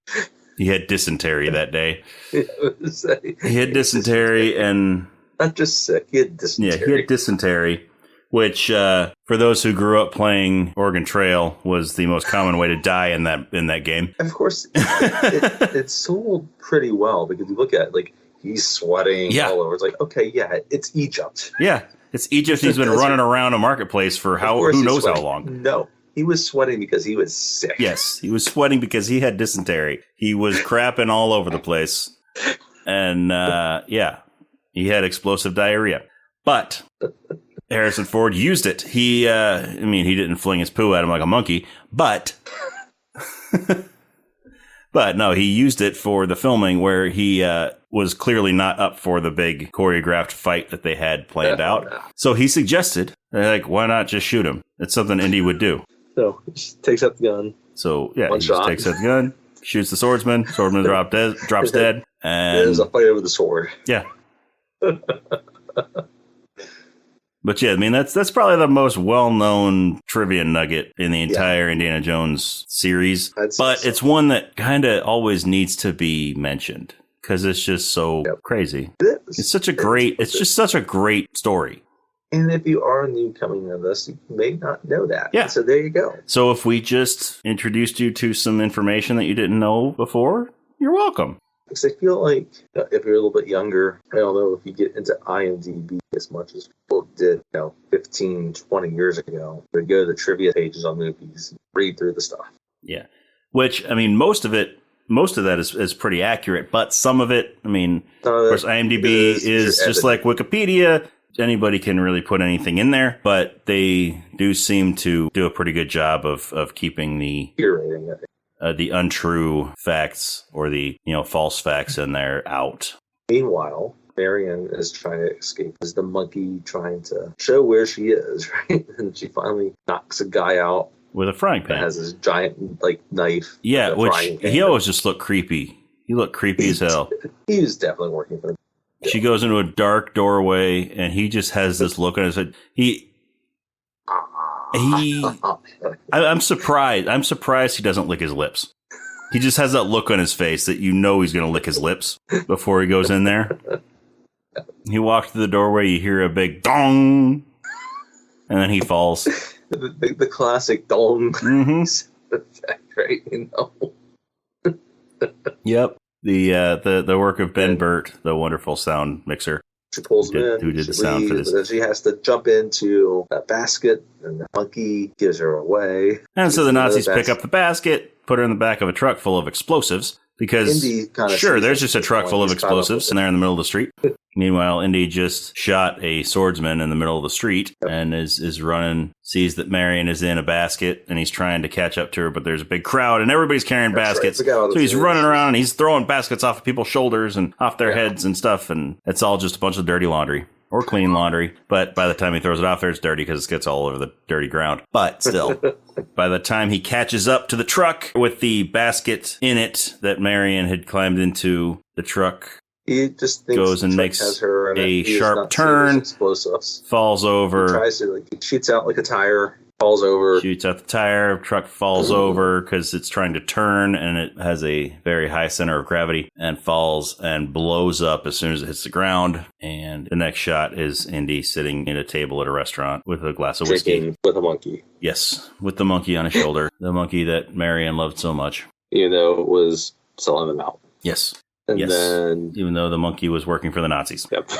He had dysentery that day. He had dysentery and... Not just sick, he had dysentery. Yeah, he had dysentery. Which, for those who grew up playing Oregon Trail, was the most common way to die in that game. Of course, it's sold pretty well because you look at it, he's sweating all over. It's okay, it's Egypt. Yeah, it's Egypt. He's been running around a marketplace for who knows how long. No, he was sweating because he was sick. Yes, he was sweating because he had dysentery. He was crapping all over the place, and he had explosive diarrhea. But Harrison Ford used it. He didn't fling his poo at him like a monkey, but no, he used it for the filming where he was clearly not up for the big choreographed fight that they had planned out. So he suggested, like, why not just shoot him? It's something Indy would do. So he just takes out the gun. So, yeah, he just takes out the gun, shoots the swordsman. Swordsman drops dead. And there's a fight over the sword. Yeah. But yeah, I mean, that's probably the most well-known trivia nugget in the entire Indiana Jones series. But it's one that kind of always needs to be mentioned because it's just so crazy. It's just such a great story. And if you are new coming to this, you may not know that. Yeah. So there you go. So if we just introduced you to some information that you didn't know before, you're welcome. Because I feel like if you're a little bit younger, I don't know if you get into IMDb as much as people did, 15, 20 years ago. They go to the trivia pages on movies, read through the stuff. Yeah. Which, I mean, most of that is pretty accurate, but some of it, I mean, of course, IMDb is just like Wikipedia. Anybody can really put anything in there, but they do seem to do a pretty good job of keeping the curating it. The untrue facts or the false facts in there out. Meanwhile, Marion is trying to escape. Is the monkey trying to show where she is, right? And she finally knocks a guy out with a frying pan. Has this giant knife. Yeah, which he always just looked creepy. He looked creepy as hell. He was definitely working for them. She goes into a dark doorway, and he just has this look on his head. I'm surprised. I'm surprised he doesn't lick his lips. He just has that look on his face that he's going to lick his lips before he goes in there. He walks through the doorway. You hear a big dong, and then he falls. The classic dong. Mm-hmm. Right? Yep. The work of Ben Burt, the wonderful sound mixer. She pulls him in. Who did the sound for this? Then she has to jump into a basket, and the monkey gives her away. And so the Nazis pick up the basket, put her in the back of a truck full of explosives, because sure, there's just a truck full of explosives, and they're in the middle of the street. Meanwhile, Indy just shot a swordsman in the middle of the street and is running, sees that Marion is in a basket, and he's trying to catch up to her, but there's a big crowd, and everybody's carrying baskets. Right. So he's running around, and he's throwing baskets off of people's shoulders and off their heads and stuff, and it's all just a bunch of dirty laundry. Or clean laundry. But by the time he throws it off there, it's dirty because it gets all over the dirty ground. But still, by the time he catches up to the truck with the basket in it that Marion had climbed into, the truck he just goes and makes a sharp turn, falls over. He tries to, he shoots out like a tire, falls over. Shoots out the tire, truck falls over because it's trying to turn, and it has a very high center of gravity and falls and blows up as soon as it hits the ground. And the next shot is Indy sitting at a table at a restaurant with a glass of whiskey. With a monkey. Yes, with the monkey on his shoulder. The monkey that Marion loved so much. Even though it was selling them out. Yes. And then, even though the monkey was working for the Nazis. Yep.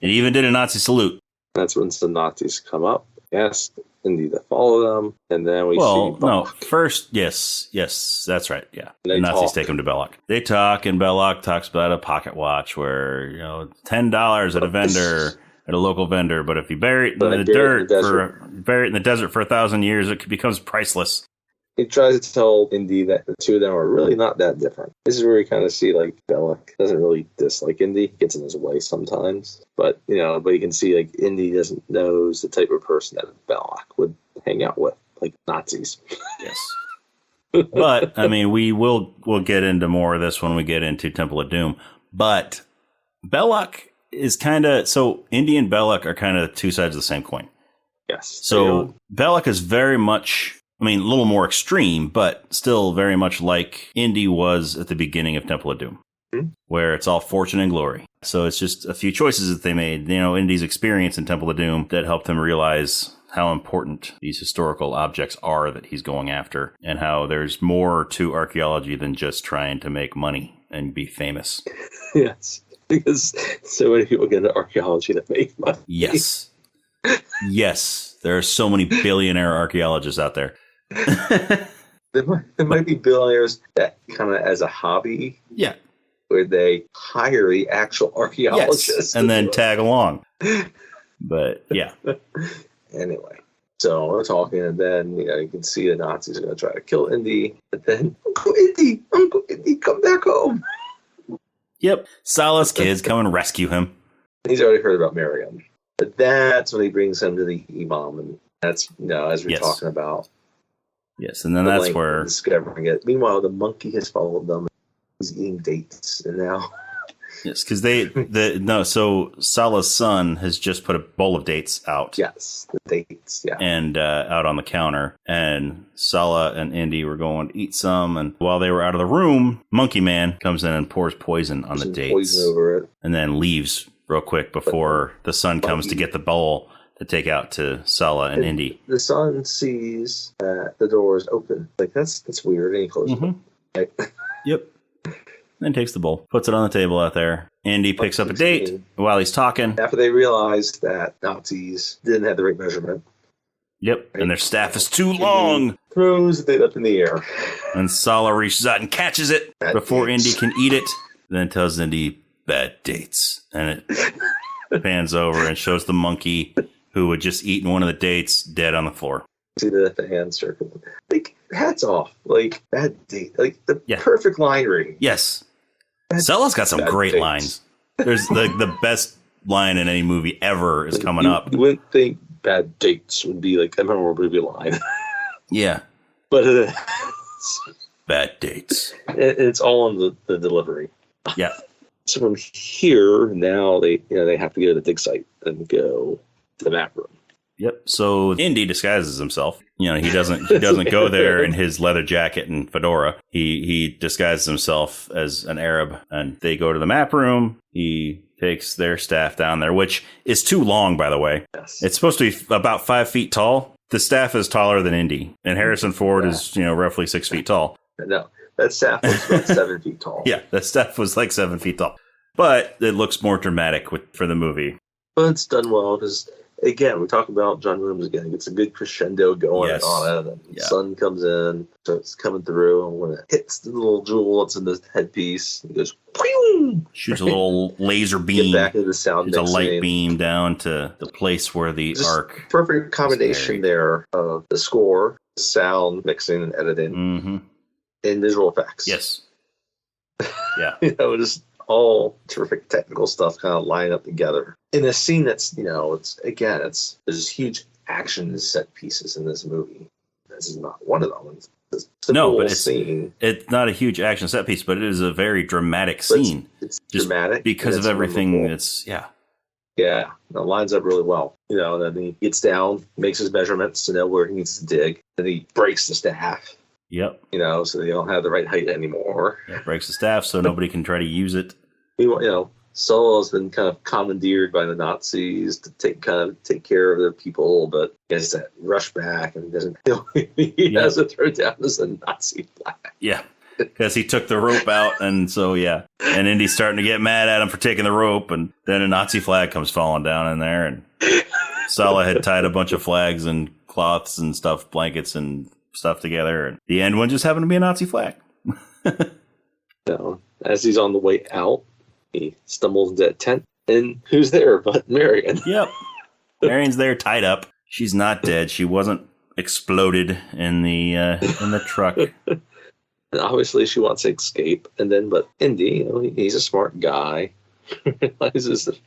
It even did a Nazi salute. That's when some Nazis come up, ask Indy to follow them, and then we see Belloc. First, yes, that's right, yeah. The Nazis take him to Belloc. They talk, and Belloc talks about a pocket watch where, $10 at a vendor, at a local vendor, but if you bury it in the desert for 1,000 years, it becomes priceless. He tries to tell Indy that the two of them are really not that different. This is where you kind of see, Belloc doesn't really dislike Indy. He gets in his way sometimes. But, but you can see, Indy knows the type of person that Belloc would hang out with, like Nazis. Yes. But, I mean, we'll get into more of this when we get into Temple of Doom. But Belloc is so Indy and Belloc are kind of two sides of the same coin. Yes. So Belloc is very much, a little more extreme, but still very much like Indy was at the beginning of Temple of Doom, where it's all fortune and glory. So it's just a few choices that they made, Indy's experience in Temple of Doom that helped him realize how important these historical objects are that he's going after, and how there's more to archaeology than just trying to make money and be famous. Yes, because so many people get into archaeology to make money. Yes. Yes, there are so many billionaire archaeologists out there. There might be billionaires that kind of as a hobby. Yeah. Where they hire the actual archaeologists. Yes, and then tag along. But, yeah. Anyway, so we're talking, and then, you can see the Nazis are going to try to kill Indy. But then, Uncle Indy, come back home. Yep. Salah's kids come and rescue him. He's already heard about Marion. But that's when he brings him to the imam, and that's as we're talking about. Yes, and then that's where discovering it. Meanwhile, the monkey has followed them. He's eating dates, and now yes, because so Salah's son has just put a bowl of dates out. Yes, the dates, yeah, and out on the counter, and Salah and Indy were going to eat some, and while they were out of the room, Monkey Man comes in and pours poison on the dates, poison over it, and then leaves real quick before the son comes to get the bowl to take out to Salah and Indy. The son sees that the door is open. Like, that's weird. And he closes it. Like, yep. Then takes the bowl, puts it on the table out there. Indy picks up a date while he's talking. After they realize that Nazis didn't have the right measurement. Yep, and their staff is too long. Throws it up in the air. And Salah reaches out and catches it before Indy can eat it. Then tells Indy, bad dates. And it pans over and shows the monkey who had just eaten one of the dates dead on the floor. See the hand circle. Like, hats off. Like, bad date. Like, the perfect line reading. Yes. Salah's got some great lines. There's the best line in any movie ever is coming up. You wouldn't think bad dates would be like a memorable movie line. Yeah. But bad dates. It's all in the delivery. Yeah. So from here, now they have to go to the dig site and go to the map room. Yep. So Indy disguises himself. He doesn't go there in his leather jacket and fedora. He disguises himself as an Arab, and they go to the map room. He takes their staff down there, which is too long, by the way. Yes. It's supposed to be about 5 feet tall. The staff is taller than Indy, and Harrison Ford is roughly 6 feet tall. No, that staff was about 7 feet tall. Yeah, that staff was like 7 feet tall, but it looks more dramatic for the movie. But it's done well because, again, we talk about John Williams again. It gets a good crescendo going on it. And the sun comes in, so it's coming through. And when it hits the little jewel that's in the headpiece, it goes, Pew! Shoots a little laser beam. Get back into the sound mixing. A light beam down to the place where the Ark. Perfect combination there of the score, sound mixing and editing, and visual effects. Yes. Yeah. Just all terrific technical stuff kind of line up together in a scene that's there's this huge action set pieces in this movie. This is not one of them. No, but it's not a huge action set piece, but it is a very dramatic scene. It's dramatic because of everything. It's it lines up really well. And then he gets down, makes his measurements to know where he needs to dig, and he breaks the staff. Yep. So they don't have the right height anymore. Yeah, breaks the staff so nobody can try to use it. Solo's been kind of commandeered by the Nazis to take care of their people, but he has to rush back and doesn't. He has to throw down this Nazi flag. Yeah, because he took the rope out, and so and Indy's starting to get mad at him for taking the rope, and then a Nazi flag comes falling down in there, and Salah had tied a bunch of flags and cloths and stuff, blankets and stuff together, and the end one just happened to be a Nazi flag. As he's on the way out, he stumbles into a tent, and who's there but Marion? Yep. Marion's there tied up. She's not dead. She wasn't exploded in the truck. And obviously she wants to escape, but Indy, he's a smart guy, realizes that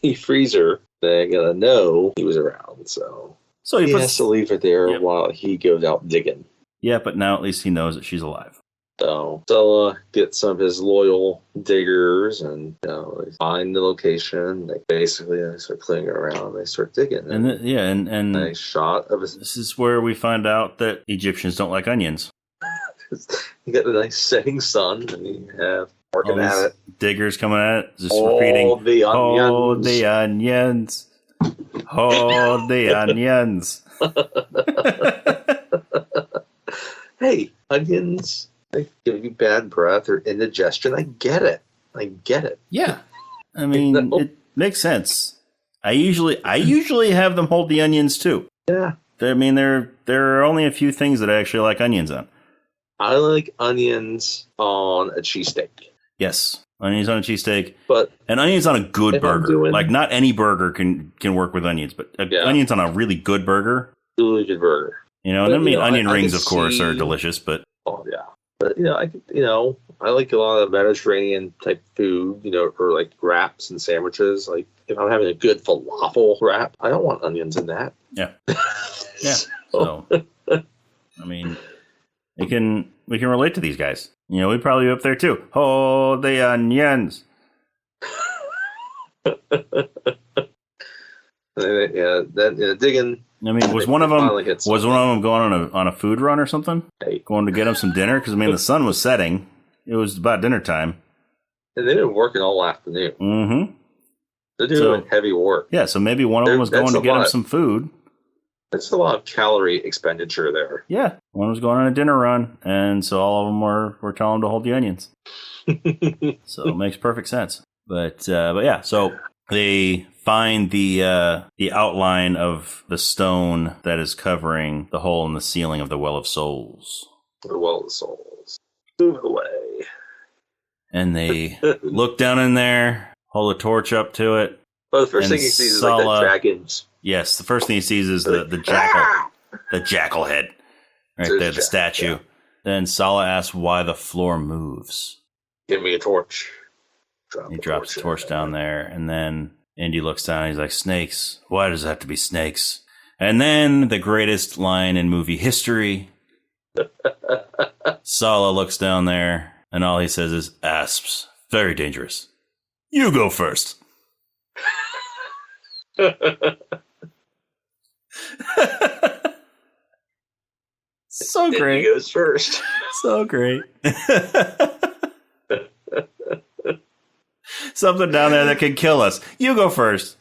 he frees her. They gotta know he was around, so he has to leave her there while he goes out digging. Yeah, but now at least he knows that she's alive. So Stella gets some of his loyal diggers and they find the location. They basically start clearing around. They start digging. And a nice shot of this is where we find out that Egyptians don't like onions. You got a nice setting sun, and you have working at it. Diggers coming at it, just repeating, the onions. Oh, the onions. Oh, the onions. Hey, onions. They give you bad breath or indigestion. I get it. Yeah. I mean, it makes sense. I usually have them hold the onions too. Yeah. There are only a few things that I actually like onions on. I like onions on a cheesesteak. Yes. Onions on a cheesesteak. But and onions on a good burger. Like, not any burger can work with onions, but onions on a really good burger. Really good burger. Onion rings, of course, are delicious, but oh yeah. But I like a lot of Mediterranean type food, or like wraps and sandwiches. Like if I'm having a good falafel wrap, I don't want onions in that. Yeah. Yeah. So, I mean, we can relate to these guys. We'd probably be up there too. Oh, the onions. Digging. I mean, was one of them going on a food run or something? Hey. Going to get them some dinner? Because, the sun was setting. It was about dinner time. And they've been working all afternoon. Mm-hmm. They're doing heavy work. Yeah, so maybe one of them was going to get them some food. That's a lot of calorie expenditure there. Yeah, one was going on a dinner run, and so all of them were telling him to hold the onions. So it makes perfect sense. But yeah, so they find the outline of the stone that is covering the hole in the ceiling of the Well of Souls. The Well of Souls. Move away. And they look down in there, hold a torch up to it. Well, the first thing he sees is like the dragons. Yes, the first thing he sees is the jackal head right there, the statue. Yeah. Then Sala asks why the floor moves. Give me a torch. He drops the torch down there, and then Indy looks down and he's like, snakes? Why does it have to be snakes? And then the greatest line in movie history. Sala looks down there, and all he says is, asps. Very dangerous. You go first. So great. He goes first. So great. Something down there that could kill us. You go first.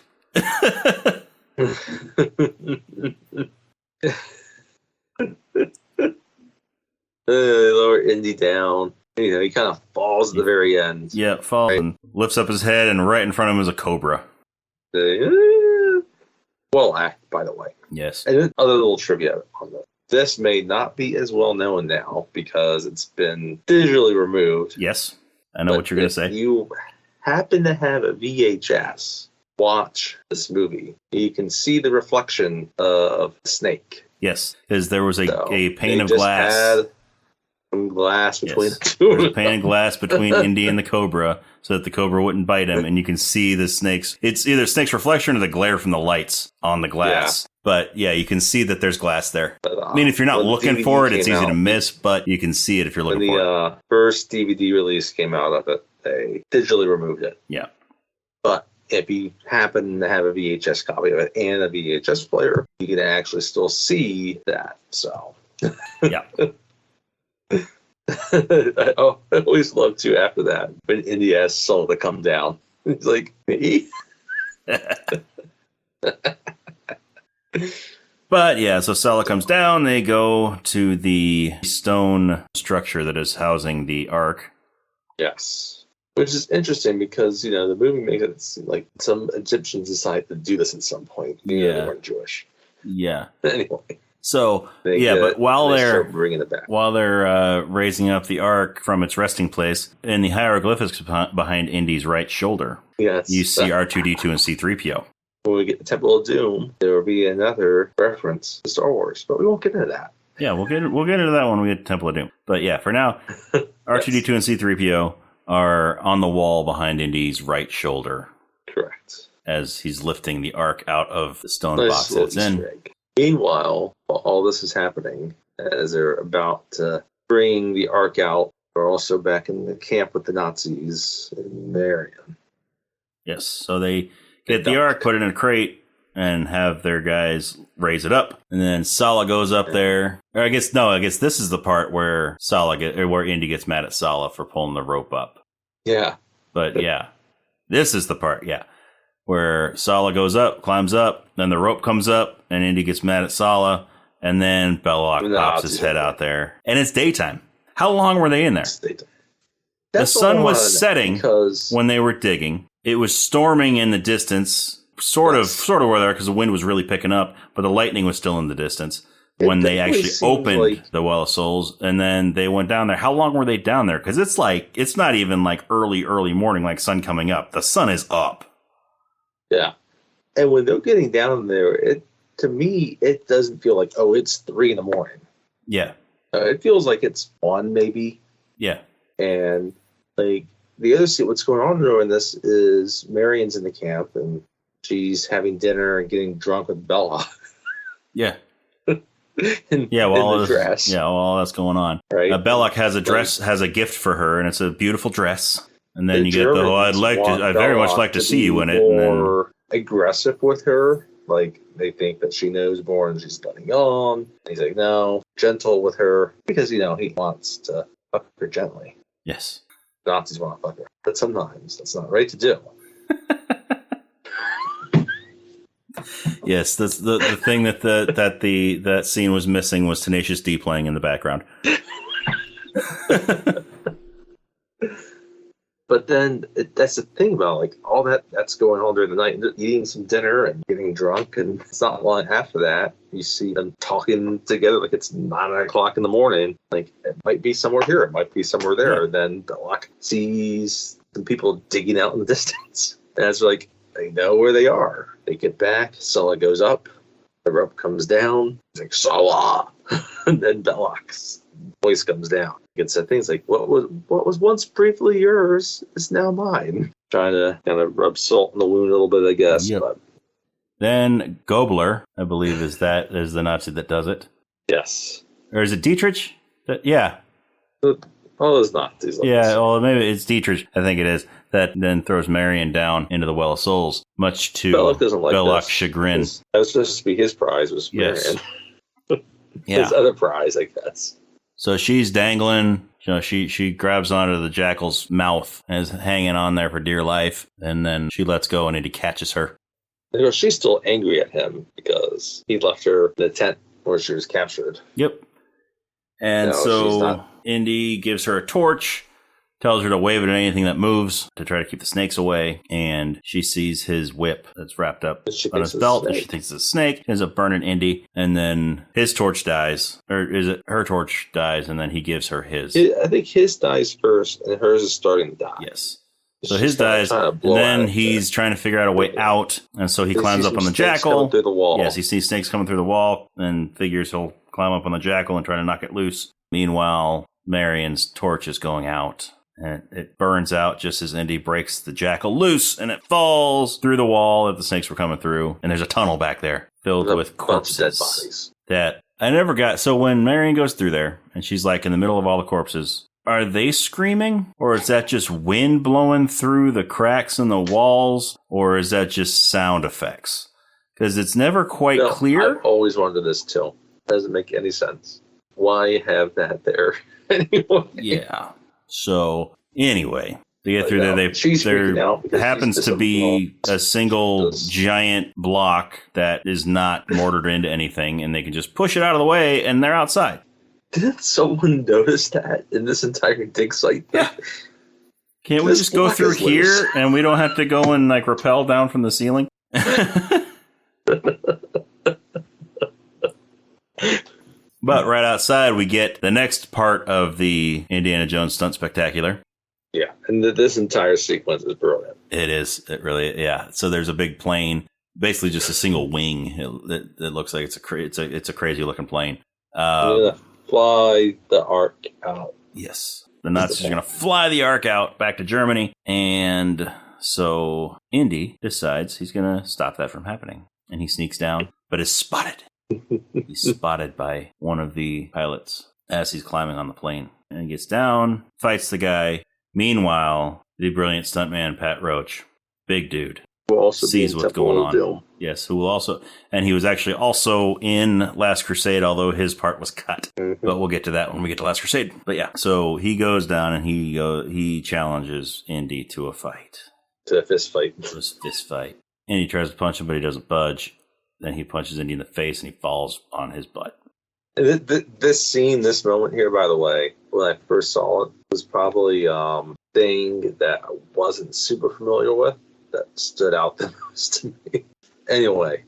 Lower Indy down. He kind of falls at the very end. Yeah, falls and lifts up his head, and right in front of him is a cobra. Well acted, by the way. Yes. And then other little trivia on this. This may not be as well known now because it's been digitally removed. Yes, I know what you're going to say. If you happen to have a VHS, watch this movie. You can see the reflection of the snake. Yes, because there was a pane of glass. Had some glass between the two. There was a pane of glass between Indy and the cobra so that the cobra wouldn't bite him, and you can see the snake's... It's either snake's reflection or the glare from the lights on the glass. Yeah. But yeah, you can see that there's glass there. I mean, if you're not looking for it, it's easy to miss, but you can see it if you're looking for it. When the first DVD release came out of it, they digitally removed it. Yeah. But if you happen to have a VHS copy of it and a VHS player, you can actually still see that. So, yeah. I always loved to after that when Indy asked Saul to come down. He's like, me? But yeah, so Sala comes down. They go to the stone structure that is housing the Ark. Yes. Which is interesting because, the movie makes it seem like some Egyptians decided to do this at some point. They weren't Jewish. Yeah. Anyway. So, but while they're bringing it back. While they're raising up the Ark from its resting place, in the hieroglyphics behind Indy's right shoulder, you see R2-D2 and C-3PO. When we get the Temple of Doom, there will be another reference to Star Wars, but we won't get into that. Yeah, we'll get into that when we get to Temple of Doom. But yeah, for now, R2-D2 and C-3PO are on the wall behind Indy's right shoulder. Correct. As he's lifting the Ark out of the stone box that it's in. Meanwhile, while all this is happening, as they're about to bring the Ark out, they're also back in the camp with the Nazis in Marion. Yes, so they get the Ark, put it in a crate, and have their guys raise it up. And then Sala goes up there. Or I guess this is the part where where Indy gets mad at Sala for pulling the rope up. Yeah. But yeah, this is the part, where Sala goes up, climbs up, then the rope comes up, and Indy gets mad at Sala, and then Belloc pops his head out there. And it's daytime. How long were they in there? It's daytime. The sun was setting when they were digging. It was storming in the distance, sort of where they are, because the wind was really picking up, but the lightning was still in the distance when they actually opened the Well of Souls, and then they went down there. How long were they down there? Because it's not even like early morning, like sun coming up. The sun is up. Yeah. And when they're getting down there, to me, it doesn't feel like, it's 3 a.m. Yeah. It feels like it's 1 maybe. Yeah. And like the other scene, what's going on during this is Marion's in the camp and she's having dinner and getting drunk with Bella. Yeah. in the dress. Yeah, while all that's going on. Right. Belloc has a dress, has a gift for her, and it's a beautiful dress. And then The you get the whole, I'd very much like to see you in it. And then more aggressive with her. Like, they think that she knows more and she's letting on. And he's like, no, gentle with her. Because, he wants to fuck her gently. Yes. Nazis want to fuck her. But sometimes that's not right to do. Yes, that's the thing that scene was missing was Tenacious D playing in the background. But then that's the thing about like all that's going on during the night, eating some dinner and getting drunk, and it's not long after that you see them talking together like it's 9 o'clock in the morning. Like it might be somewhere here, it might be somewhere there. Yeah. And then Belloc sees some people digging out in the distance, and it's like they know where they are. They get back, Sulla goes up, the rope comes down. He's like Sulla, and then Belloc's voice comes down. It's that things like what was once briefly yours is now mine. Trying to kind of rub salt in the wound a little bit, I guess. Yep. But then Gobler, I believe, is the Nazi that does it. Yes. Or is it Dietrich? Yeah. All those Nazis. Yeah, well, maybe it's Dietrich. I think it is. That then throws Marion down into the Well of Souls, much to Belloc's chagrin. That was supposed to be his prize, was Marion. Yeah. His other prize, I guess. So she's dangling. She grabs onto the jackal's mouth and is hanging on there for dear life. And then she lets go and he catches her. She's still angry at him because he left her in the tent where she was captured. Yep. And so Indy gives her a torch, tells her to wave it at anything that moves to try to keep the snakes away. And she sees his whip that's wrapped up on his belt. And she thinks it's a snake. Ends up burning Indy. And then his torch dies. Or is it her torch dies? And then he gives her his. I think his dies first and hers is starting to die. Yes. So his dies, and then he's trying to figure out a way out. And so he climbs up on the jackal. Through the wall. Yes, he sees snakes coming through the wall and figures he'll climb up on the jackal and try to knock it loose. Meanwhile, Marion's torch is going out. And it burns out just as Indy breaks the jackal loose, and it falls through the wall that the snakes were coming through. And there's a tunnel back there filled with corpses. Dead bodies. That I never got. So when Marion goes through there, and she's like in the middle of all the corpses, are they screaming? Or is that just wind blowing through the cracks in the walls? Or is that just sound effects? Because it's never quite clear. I've always wondered this too. Doesn't make any sense. Why have that there anyway? Yeah. So anyway, they get through there. There happens to be a single giant block that is not mortared into anything, and they can just push it out of the way, and they're outside. Didn't someone notice that in this entire dig site? Yeah. Can't we just go through here, and we don't have to go and like rappel down from the ceiling? But right outside, we get the next part of the Indiana Jones stunt spectacular. Yeah, and this entire sequence is brilliant. It is. It really, yeah. So there's a big plane, basically just a single wing. It looks like it's a crazy looking plane. Fly the Ark out. Yes, the Nazis are going to fly the Ark out back to Germany, and so Indy decides he's going to stop that from happening, and he sneaks down, but is spotted. He's spotted by one of the pilots as he's climbing on the plane. And he gets down, fights the guy. Meanwhile, the brilliant stuntman, Pat Roach, big dude, sees what's going on. Yes, who will also... And he was actually also in Last Crusade, although his part was cut. Mm-hmm. But we'll get to that when we get to Last Crusade. But yeah, so he goes down and he challenges Indy to a fight. To a fist fight. To a fist fight. And he tries to punch him, but he doesn't budge. Then he punches Indy in the face and he falls on his butt. This scene, this moment here, by the way, when I first saw it, was probably thing that I wasn't super familiar with that stood out the most to me. Anyway.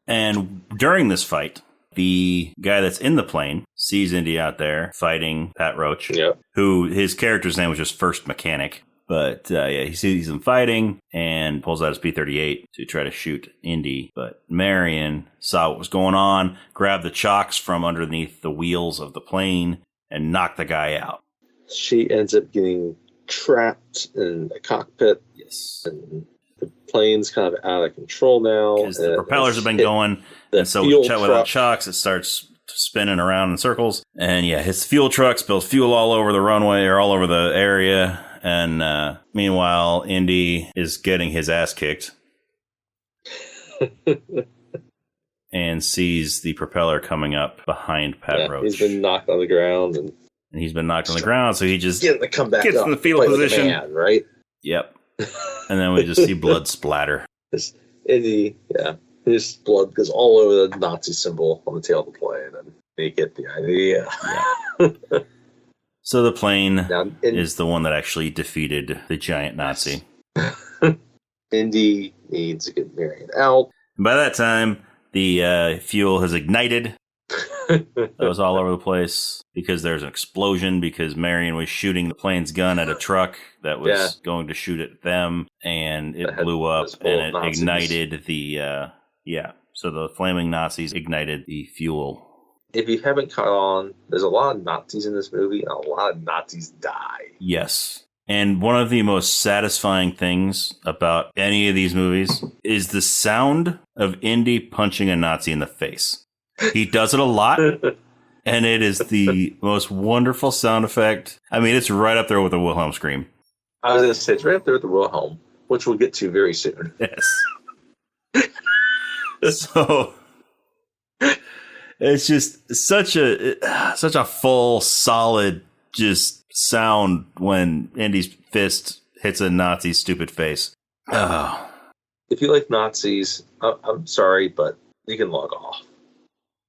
And during this fight, the guy that's in the plane sees Indy out there fighting Pat Roach, who his character's name was just First Mechanic. But he sees him fighting and pulls out his P-38 to try to shoot Indy. But Marion saw what was going on, grabbed the chocks from underneath the wheels of the plane, and knocked the guy out. she ends up getting trapped in a cockpit. Yes. And the plane's kind of out of control now. Because the propellers have been going. And so without shocks, it starts spinning around in circles. And yeah, hits the fuel truck, spills fuel all over the runway or all over the area. And meanwhile, Indy is getting his ass kicked. And sees the propeller coming up behind Pat Roach. He's been knocked on the ground. And he's been knocked on the ground, so he just gets in the fetal position. Like right? Yep. And then we just see blood splatter. Indy, his blood goes all over the Nazi symbol on the tail of the plane, and you get the idea. Yeah. So the plane is the one that actually defeated the giant Nazi. Indy needs to get Marion out. And by that time, the fuel has ignited. That was all over the place because there's an explosion because Marion was shooting the plane's gun at a truck that was going to shoot at them, and it blew up and it ignited the so the flaming Nazis ignited the fuel. If you haven't caught on, there's a lot of Nazis in this movie and a lot of Nazis die. Yes. And one of the most satisfying things about any of these movies is the sound of Indy punching a Nazi in the face. He does it a lot, and it is the most wonderful sound effect. I mean, it's right up there with the Wilhelm scream. I was going to say, it's right up there with the Wilhelm, which we'll get to very soon. Yes. So, it's just such a full, solid, just sound when Indy's fist hits a Nazi's stupid face. Oh. If you like Nazis, I'm sorry, but you can log off.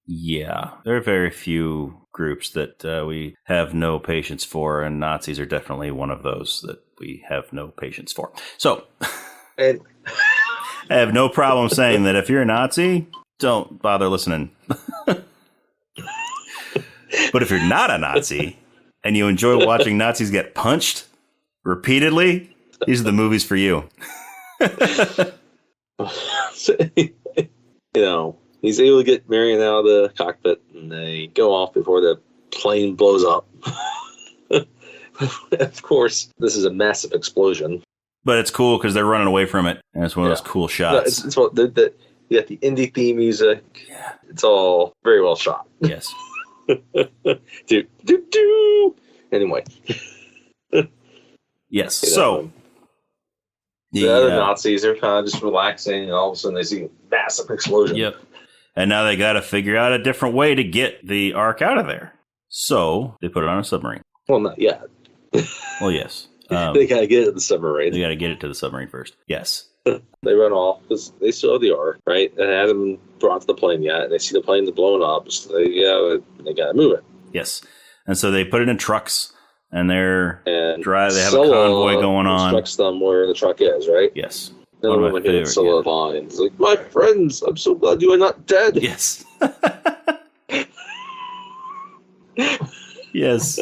Yeah, there are very few groups that we have no patience for, and Nazis are definitely one of those that we have no patience for. So, and I have no problem saying that if you're a Nazi, don't bother listening. But if you're not a Nazi and you enjoy watching Nazis get punched repeatedly, these are the movies for you. He's able to get Marion out of the cockpit, and they go off before the plane blows up. Of course, this is a massive explosion. But it's cool because they're running away from it, and it's one of those cool shots. You got the indie theme music. Yeah. It's all very well shot. Yes. do. Anyway. Yes. So the other Nazis are kind of just relaxing, and all of a sudden they see a massive explosion. Yep. And now they got to figure out a different way to get the Ark out of there. So they put it on a submarine. Well, not yet. Well, yes. They got to get it to the submarine. They got to get it to the submarine first. Yes. They run off because they still have the Ark, right? It hasn't been brought to the plane yet. And they see the plane's blowing up. So they got to move it. Yes. And so they put it in trucks. And they have a convoy going on. Instructs them where the truck is, right? Yes. One of my favorite line. It's like, my friends, I'm so glad you are not dead. Yes. Yes.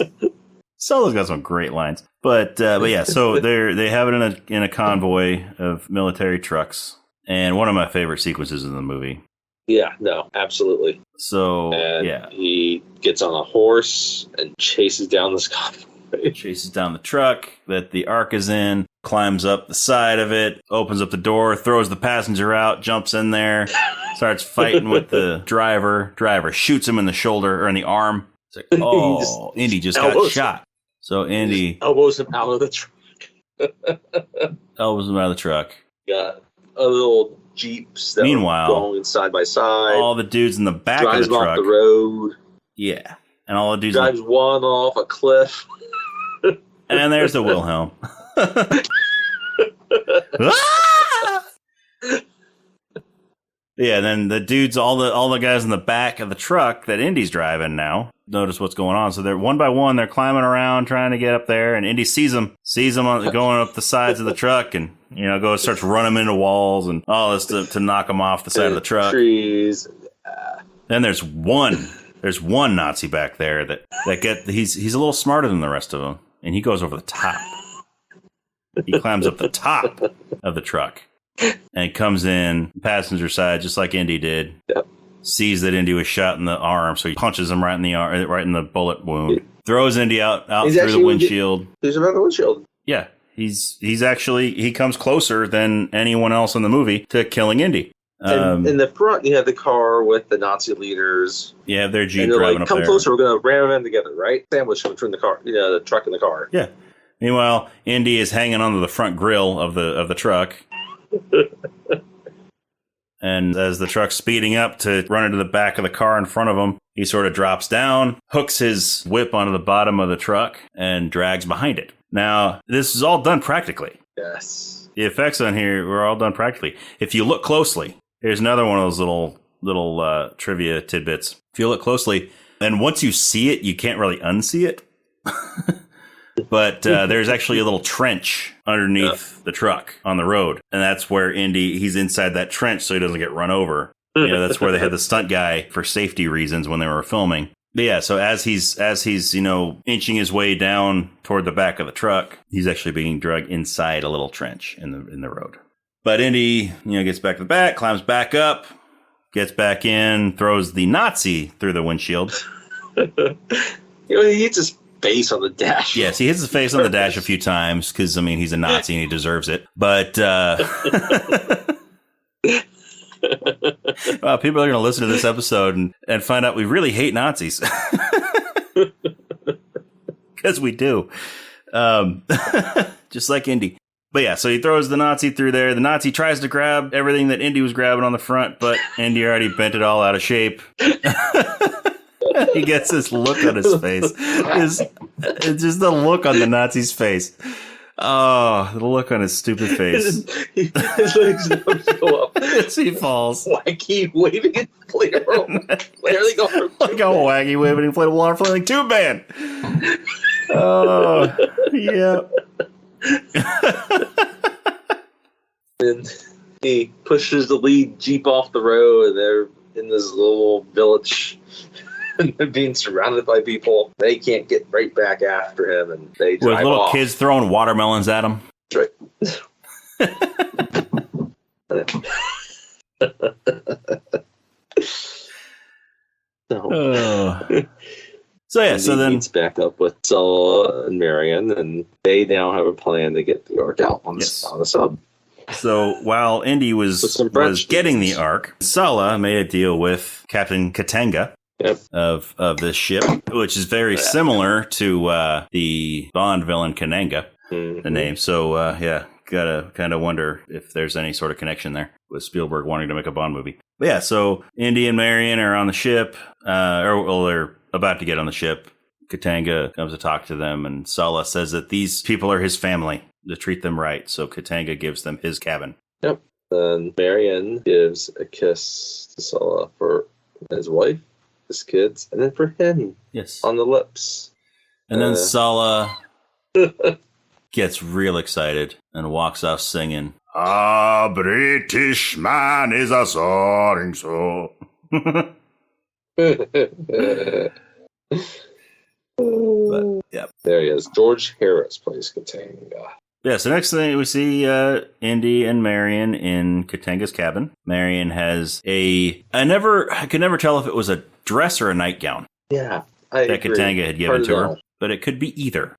Solo's got some great lines. But yeah, so they have it in a convoy of military trucks. And one of my favorite sequences in the movie. Yeah, no, absolutely. So, he gets on a horse and chases down this convoy. Chases down the truck that the Ark is in, climbs up the side of it, opens up the door, throws the passenger out, jumps in there, starts fighting with the driver. Driver shoots him in the shoulder or in the arm. It's like, oh, Indy just got shot. So Indy elbows him out of the truck. Elbows him out of the truck. Got a little Jeeps that are going side by side. All the dudes in the back of the truck. Drives off the road. Yeah. And all the dudes drives one off a cliff. And there's the Wilhelm. Yeah, then the dudes, all the guys in the back of the truck that Indy's driving now, notice what's going on. So they're one by one, they're climbing around trying to get up there, and Indy sees them going up the sides of the truck, and starts running into walls and all this to knock them off the side of the truck. Trees. Then there's one Nazi back there he's a little smarter than the rest of them. And he goes over the top. He climbs up the top of the truck and comes in passenger side, just like Indy did. Yep. Sees that Indy was shot in the arm, so he punches him right in the arm, right in the bullet wound. throws Indy out through the windshield. He's about the windshield. Yeah, he's actually, he comes closer than anyone else in the movie to killing Indy. And in the front, you have the car with the Nazi leaders. You have their Jeep and they're driving like, up come there. closer, we're going to ram them together, right? Sandwich between the car, the truck and the car. Yeah. Meanwhile, Indy is hanging onto the front grill of the truck. And as the truck's speeding up to run into the back of the car in front of him, he sort of drops down, hooks his whip onto the bottom of the truck, and drags behind it. Now, this is all done practically. Yes. The effects on here were all done practically. If you look closely, here's another one of those little trivia tidbits. If you look closely, and once you see it, you can't really unsee it. But there's actually a little trench underneath the truck on the road. And that's where he's inside that trench so he doesn't get run over. That's where they had the stunt guy for safety reasons when they were filming. But yeah, so as he's inching his way down toward the back of the truck, he's actually being dragged inside a little trench in the road. But Indy, gets back to the back, climbs back up, gets back in, throws the Nazi through the windshield. He hits his face on the dash. Yes, he hits his face on the dash a few times because, he's a Nazi and he deserves it. But well, people are going to listen to this episode and find out we really hate Nazis. Because we do. Just like Indy. But yeah, so he throws the Nazi through there. The Nazi tries to grab everything that Indy was grabbing on the front, but Indy already bent it all out of shape. He gets this look on his face. It's just the look on the Nazi's face. Oh, the look on his stupid face. His legs go up. As he falls. Wacky waving inflatable. Clearly going like a wacky waving inflatable arm flailing tube man. Oh, yeah. And he pushes the lead Jeep off the road, and they're in this little village, and they're being surrounded by people. They can't get right back after him, and they drive with little off. kids throwing watermelons at him. That's right. So yeah, so then meets back up with Sulla and Marion, and they now have a plan to get the Ark out on the sub. So while Indy was getting the Ark, Sulla made a deal with Captain Katanga of this ship, which is very similar to the Bond villain Kananga, the name. So gotta kind of wonder if there's any sort of connection there with Spielberg wanting to make a Bond movie. But yeah, so Indy and Marion are on the ship, or they're about to get on the ship. Katanga comes to talk to them, and Sulla says that these people are his family, to treat them right. So Katanga gives them his cabin. Yep. Then Marion gives a kiss to Sulla for his wife, his kids, and then for him. Yes. On the lips. And then Sulla gets real excited and walks off singing, "A British man is a soaring so." But, yeah. There he is. George Harris plays Katanga. Yeah, so next thing we see Indy and Marion in Katanga's cabin. Marion has I could never tell if it was a dress or a nightgown. Yeah, that Katanga had given to her, but it could be either.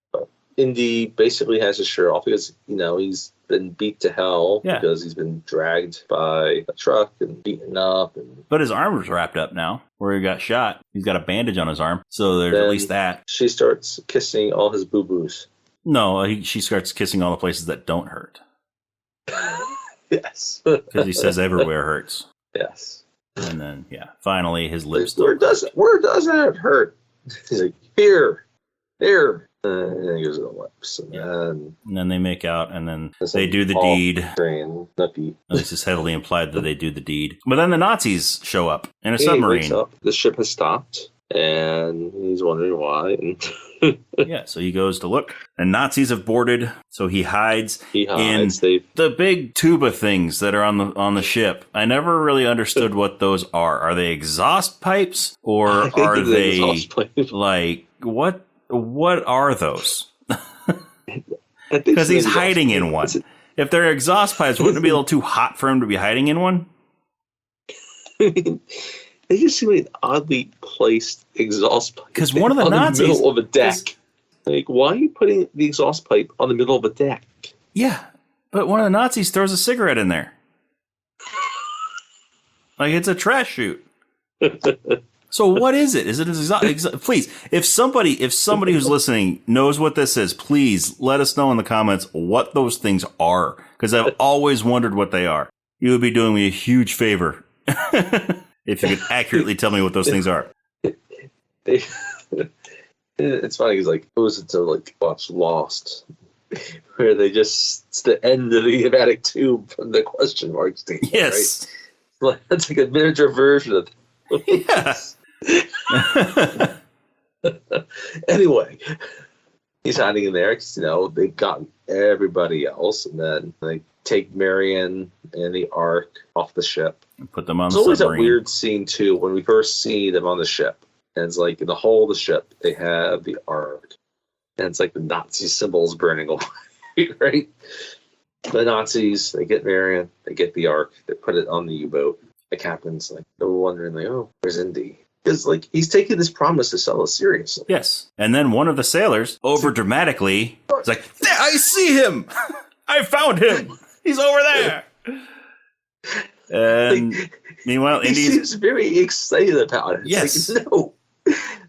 Indy basically has his shirt off because, he's been beat to hell because he's been dragged by a truck and beaten up. But his arm was wrapped up now where he got shot. He's got a bandage on his arm, so there's at least that. She starts kissing all his boo-boos. No, she starts kissing all the places that don't hurt. Yes. Because he says everywhere hurts. Yes. And then, finally his lips. Where doesn't it hurt? He's like, here. And then he goes to the lips. And then they make out, and then they do the deed. This is heavily implied that they do the deed. But then the Nazis show up in a submarine. He wakes up. The ship has stopped, and he's wondering why. Yeah, so he goes to look, and Nazis have boarded, so he hides in the big tuba things that are on the ship. I never really understood what those are. Are they exhaust pipes, or are they like what are those? Because he's hiding in one. If they're exhaust pipes, wouldn't it be a little too hot for him to be hiding in one? It's They just seem like an oddly placed exhaust pipe. Because one of the Nazis... the middle of a deck. Like, why are you putting the exhaust pipe on the middle of a deck? Yeah. But one of the Nazis throws a cigarette in there. Like, it's a trash chute. So what is it? Is it an please, if somebody who's listening knows what this is, please let us know in the comments what those things are. Because I've always wondered what they are. You would be doing me a huge favor if you could accurately tell me what those things are. It's funny because like goes into like watch Lost, where they just it's the end of the pneumatic tube from the question mark statement. Yes, right? That's like a miniature version of. Yes. Anyway, he's hiding in there because they've gotten everybody else, and then they take Marion and the Ark off the ship and put them on. There's always a weird scene too when we first see them on the ship, and it's like in the hull of the ship they have the Ark, and it's like the Nazi symbols burning away, right? The Nazis, they get Marion, they get the Ark, they put it on the U-boat. The captain's like, they're wondering, like, oh, where's Indy? Because, like, he's taking this promise to sell us seriously. Yes. And then one of the sailors, over dramatically, is like, I see him! I found him! He's over there! And meanwhile, he Indy's... seems very excited about it. Yes. Like, no,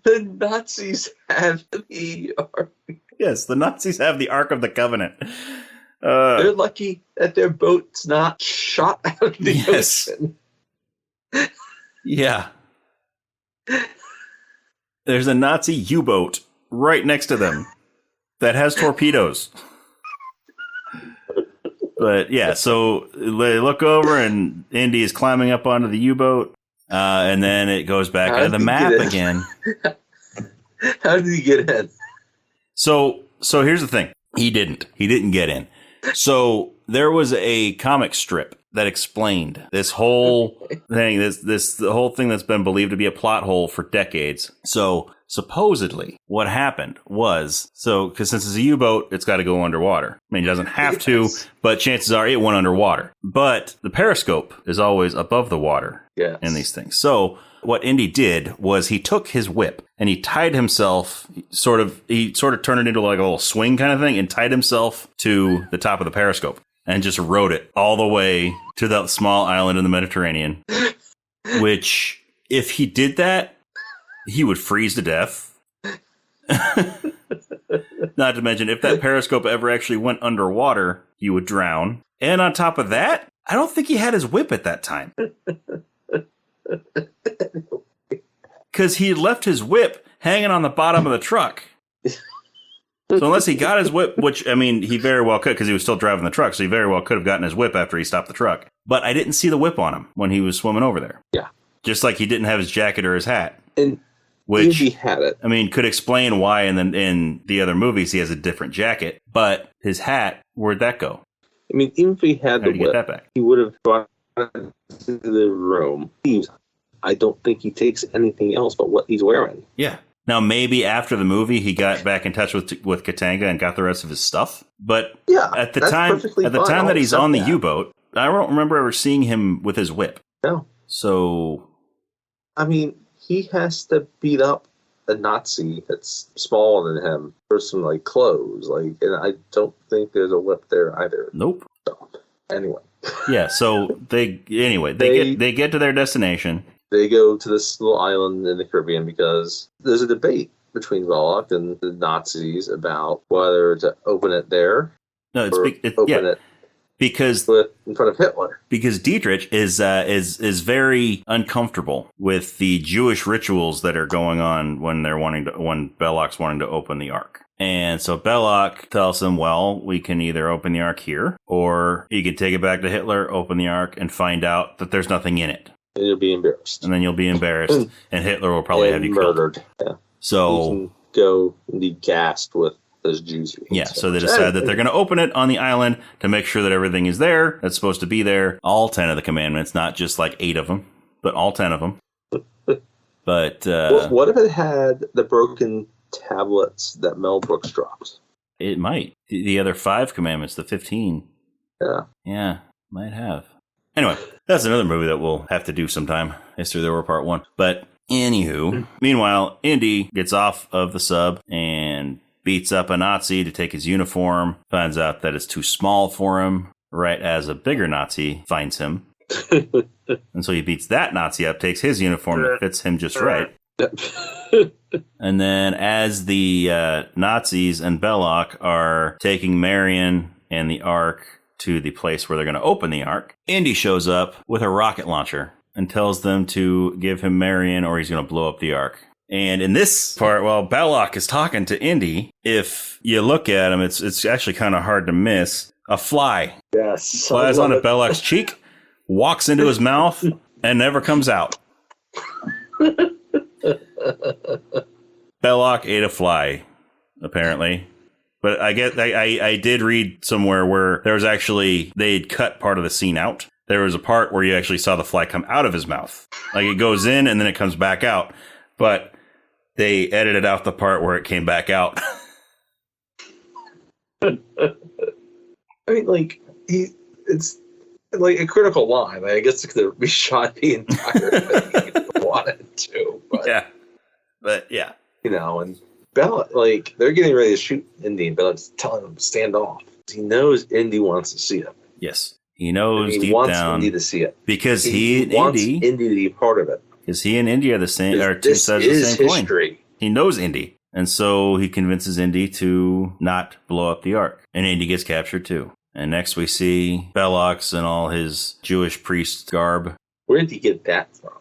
the Nazis have the Ark. Yes, the Nazis have the Ark of the Covenant. They're lucky that their boat's not shot out of the ocean. Yeah. There's a Nazi U-boat right next to them that has torpedoes. But yeah, so they look over and Indy is climbing up onto the U-boat, and then it goes back into the map again. How did he get in? So here's the thing. He didn't get in. So there was a comic strip that explained this whole thing, the whole thing that's been believed to be a plot hole for decades. So supposedly what happened was, because since it's a U-boat, it's got to go underwater. I mean, it doesn't have to, but chances are it went underwater. But the periscope is always above the water in these things. So what Indy did was he took his whip and he tied himself, he sort of turned it into like a little swing kind of thing and tied himself to the top of the periscope. And just rode it all the way to that small island in the Mediterranean, which, if he did that, he would freeze to death. Not to mention, if that periscope ever actually went underwater, he would drown. And on top of that, I don't think he had his whip at that time. Because he had left his whip hanging on the bottom of the truck. So unless he got his whip, which, I mean, he very well could because he was still driving the truck, so he very well could have gotten his whip after he stopped the truck. But I didn't see the whip on him when he was swimming over there. Yeah. Just like he didn't have his jacket or his hat. And which, he had it. I mean, could explain why in the other movies he has a different jacket. But his hat, where'd that go? I mean, even if he had the whip, that back? He would have brought it to the room. I don't think he takes anything else but what he's wearing. Yeah. Now, maybe after the movie, he got back in touch with Katanga and got the rest of his stuff. But at the time that he's on the U-boat, I don't remember ever seeing him with his whip. No. So, I mean, he has to beat up a Nazi that's smaller than him for some like clothes, and I don't think there's a whip there either. Nope. So, anyway. Yeah. So they get to their destination. They go to this little island in the Caribbean because there's a debate between Volok and the Nazis about whether to open it there because in front of Hitler. Because Dietrich is very uncomfortable with the Jewish rituals that are going on when Belloc's wanting to open the Ark. And so Belloc tells him, well, we can either open the Ark here, or you can take it back to Hitler, open the Ark, and find out that there's nothing in it. And you'll be embarrassed. And then you'll be embarrassed, and Hitler will probably have you murdered. killed. Yeah. So you can go and be gassed with those Jews. Yeah, so they decide that they're going to open it on the island to make sure that everything is there that's supposed to be there. All 10 of the commandments, not just like 8 of them, but all 10 of them. But what if it had the broken tablets that Mel Brooks dropped? It might. The other 5 commandments, the 15. Yeah. Yeah, might have. Anyway, that's another movie that we'll have to do sometime. History of the War Part 1. But anywho, meanwhile, Indy gets off of the sub and beats up a Nazi to take his uniform, finds out that it's too small for him, right as a bigger Nazi finds him. And so he beats that Nazi up, takes his uniform that fits him just right. And then as the Nazis and Belloc are taking Marion and the Ark to the place where they're going to open the Ark, Indy shows up with a rocket launcher and tells them to give him Marion or he's going to blow up the Ark. And in this part, while Belloc is talking to Indy, if you look at him, it's actually kind of hard to miss. A fly flies onto Belloc's cheek, walks into his mouth, and never comes out. Belloc ate a fly, apparently. But I did read somewhere where there was actually, they'd cut part of the scene out. There was a part where you actually saw the fly come out of his mouth. Like it goes in and then it comes back out. But they edited out the part where it came back out. I mean, like, it's like a critical line. Like, I guess it could have reshot the entire thing if they wanted to. But yeah. You know, and Bella, like, they're getting ready to shoot Indy, and Bella's telling him to stand off. He knows Indy wants to see it. Yes. He knows he deep wants down. Indy to see it. Because he wants Indy to be part of it. Because he and Indy are the same, are two sides of the same coin. He knows Indy. And so he convinces Indy to not blow up the Ark. And Indy gets captured too. And next we see Belloc in all his Jewish priest garb. Where did he get that from?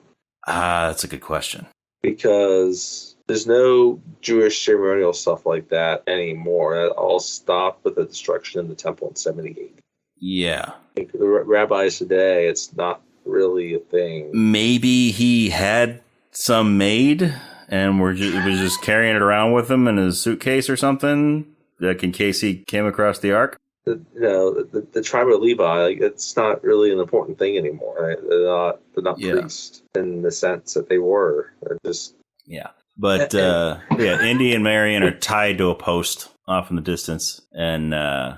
That's a good question. Because there's no Jewish ceremonial stuff like that anymore. That all stopped with the destruction of the temple in 78. Yeah. Like the rabbis today, it's not really a thing. Maybe he had some made and was just carrying it around with him in his suitcase or something, like in case he came across the Ark. The tribe of Levi, like, it's not really an important thing anymore. Right? They're not priests in the sense that they were. They're just But Indy and Marion are tied to a post off in the distance, and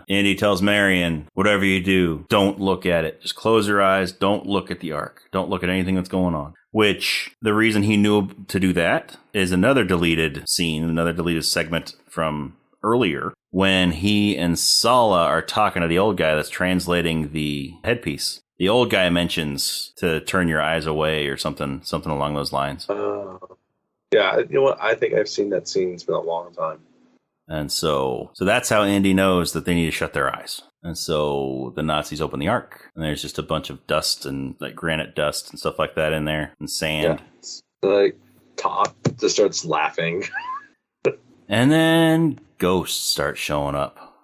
Indy tells Marion, "Whatever you do, don't look at it. Just close your eyes. Don't look at the Ark. Don't look at anything that's going on." Which the reason he knew to do that is another deleted scene, another deleted segment from earlier, when he and Sala are talking to the old guy that's translating the headpiece. The old guy mentions to turn your eyes away or something along those lines. Yeah, you know what? I think I've seen that scene. It's been a long time. And so that's how Indy knows that they need to shut their eyes. And so the Nazis open the Ark, and there's just a bunch of dust and like granite dust and stuff like that in there, and sand. Yeah. Like Top just starts laughing. And then ghosts start showing up.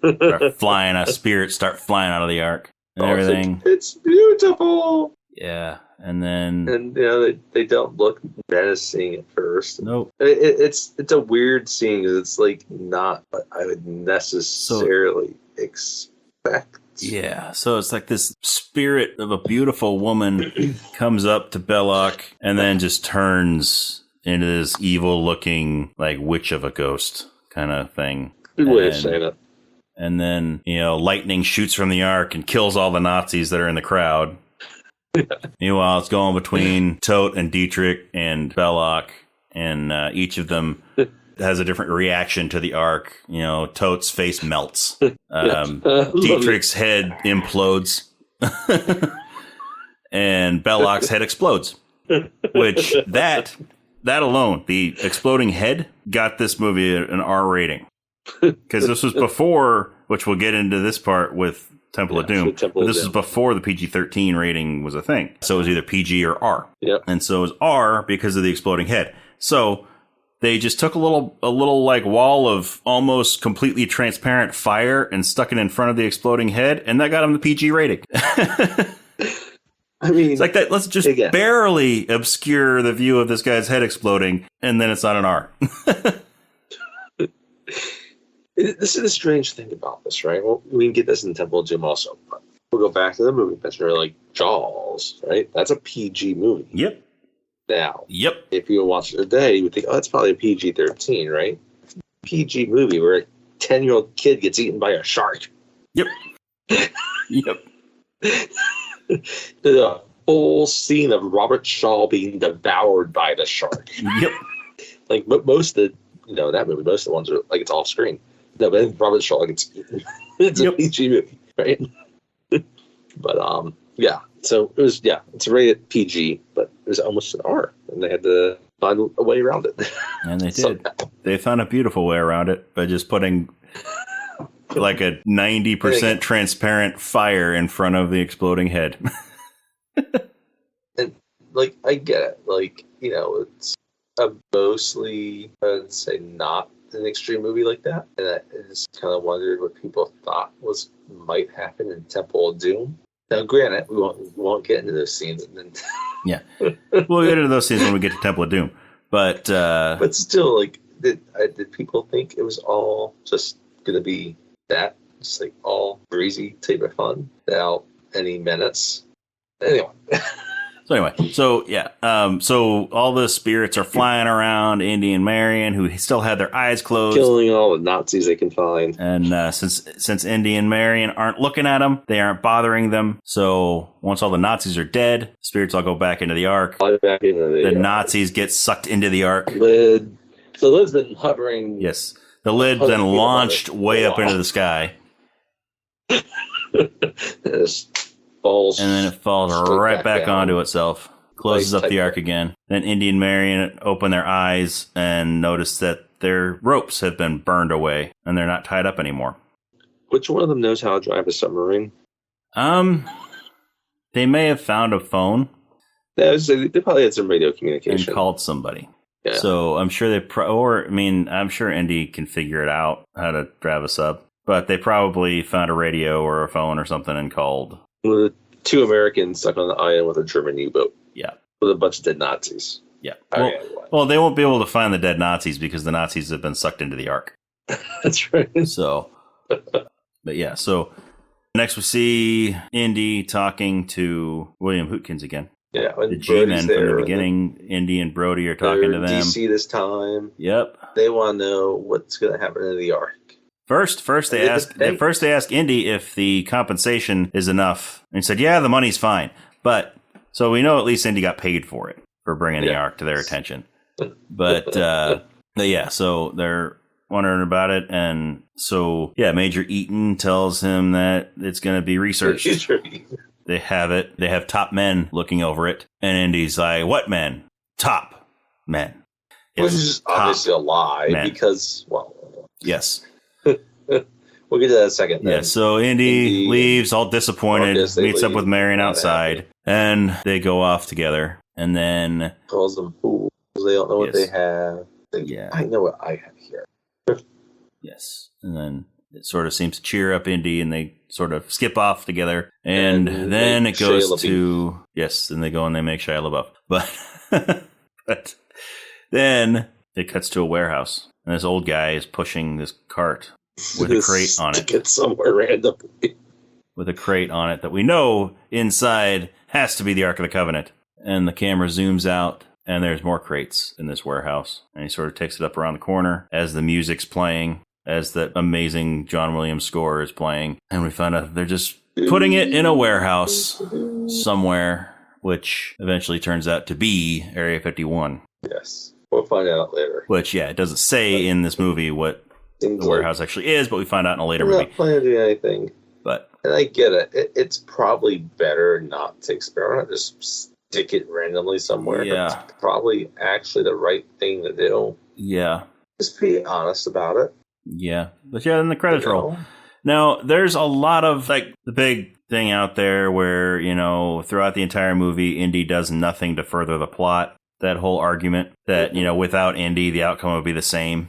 Spirits start flying out of the Ark and everything. It's beautiful. Yeah. And then... And, you know, they don't look menacing at first. Nope. It's a weird scene because it's, like, not what I would necessarily expect. Yeah, so it's like this spirit of a beautiful woman comes up to Belloc and then just turns into this evil-looking, like, witch of a ghost kind of thing. Good way of saying it. And then, you know, lightning shoots from the Ark and kills all the Nazis that are in the crowd. Meanwhile, it's going between Tote and Dietrich and Belloc, and each of them has a different reaction to the Ark. You know, Tote's face melts. Dietrich's head implodes. And Belloc's head explodes. Which, that alone, the exploding head, got this movie an R rating. Because this was before, which we'll get into this part with Temple of Doom. But this is before the PG-13 rating was a thing. So it was either PG or R. Yep. And so it was R because of the exploding head. So they just took a little like wall of almost completely transparent fire and stuck it in front of the exploding head, and that got them the PG rating. I mean, it's like that. Let's just barely obscure the view of this guy's head exploding, and then it's not an R. This is the strange thing about this, right? Well, we can get this in Temple of Doom also, but we'll go back to the movie picture, like Jaws, right? That's a PG movie. Yep. Now, if you watch it today, you would think, oh, that's probably a PG-13, right? PG movie where a 10-year-old kid gets eaten by a shark. Yep. Yep. The full scene of Robert Shaw being devoured by the shark. Yep. Like most of the, that movie, most of the ones are like it's off screen. No, but then Robert Shaw gets eaten. It's a PG movie, right? But yeah. So it was it's rated PG, but it was almost an R, and they had to find a way around it. And they did. They found a beautiful way around it by just putting like a 90% transparent fire in front of the exploding head. And like I get it, like it's a mostly I'd say not an extreme movie like that, and I just kind of wondered what people thought might happen in Temple of Doom. Now, granted, we won't get into those scenes, and then yeah, we'll get into those scenes when we get to Temple of Doom. But still, like, did people think it was all just gonna be that, just like all breezy type of fun without any menace? Anyway. So all the spirits are flying around Indy and Marion, who still had their eyes closed, killing all the Nazis they can find. And since Indy and Marion aren't looking at them, they aren't bothering them. So once all the Nazis are dead, spirits all go back into the Ark. The Nazis get sucked into the Ark. The lid's been hovering. Yes, the lid's been launched way up into the sky. Falls, and then it falls right back onto itself, closes up the Ark again. Then Indy and Marion open their eyes and notice that their ropes have been burned away and they're not tied up anymore. Which one of them knows how to drive a submarine? They may have found a phone. They probably had some radio communication and called somebody. Yeah. So I'm sure I'm sure Indy can figure it out how to drive a sub, but they probably found a radio or a phone or something and called. With 2 Americans stuck on the island with a German U-boat. Yeah. With a bunch of dead Nazis. Yeah. Well, they won't be able to find the dead Nazis because the Nazis have been sucked into the Ark. That's right. So, but yeah. So next we see Indy talking to William Hootkins again. Yeah. The G-men from the beginning. Indy and Brody are talking to them. DC this time. Yep. They want to know what's going to happen to the Ark. First they ask Indy if the compensation is enough, and he said, "Yeah, the money's fine." But so we know at least Indy got paid for it for bringing the Ark to their attention. But yeah, so they're wondering about it, and so Major Eaton tells him that it's going to be researched. They have it. They have top men looking over it, and Indy's like, "What men? Top men." Which is obviously a lie because, yes. We'll get to that in a second. Yeah, so Indy leaves all disappointed, meets up with Marion outside, and they go off together. And then calls them fools. They don't know what they have. I know what I have here. Yes. And then it sort of seems to cheer up Indy, and they sort of skip off together. And then it goes to... Yes, and they go and they make Shia LaBeouf. But then it cuts to a warehouse, and this old guy is pushing this cart with a crate on it. It's somewhere randomly. With a crate on it that we know inside has to be the Ark of the Covenant. And the camera zooms out, and there's more crates in this warehouse. And he sort of takes it up around the corner as the music's playing, as that amazing John Williams score is playing. And we find out they're just putting it in a warehouse somewhere, which eventually turns out to be Area 51. Yes. We'll find out later. Which, it doesn't say in this movie what the warehouse actually is, but we find out in a later movie. I'm not planning to do anything. And I get it. It's probably better not to experiment. Just stick it randomly somewhere. Yeah. It's probably actually the right thing to do. Yeah. Just be honest about it. Yeah. But then the credits roll. Now, there's a lot of, the big thing out there where, throughout the entire movie, Indy does nothing to further the plot. That whole argument that, without Indy, the outcome would be the same.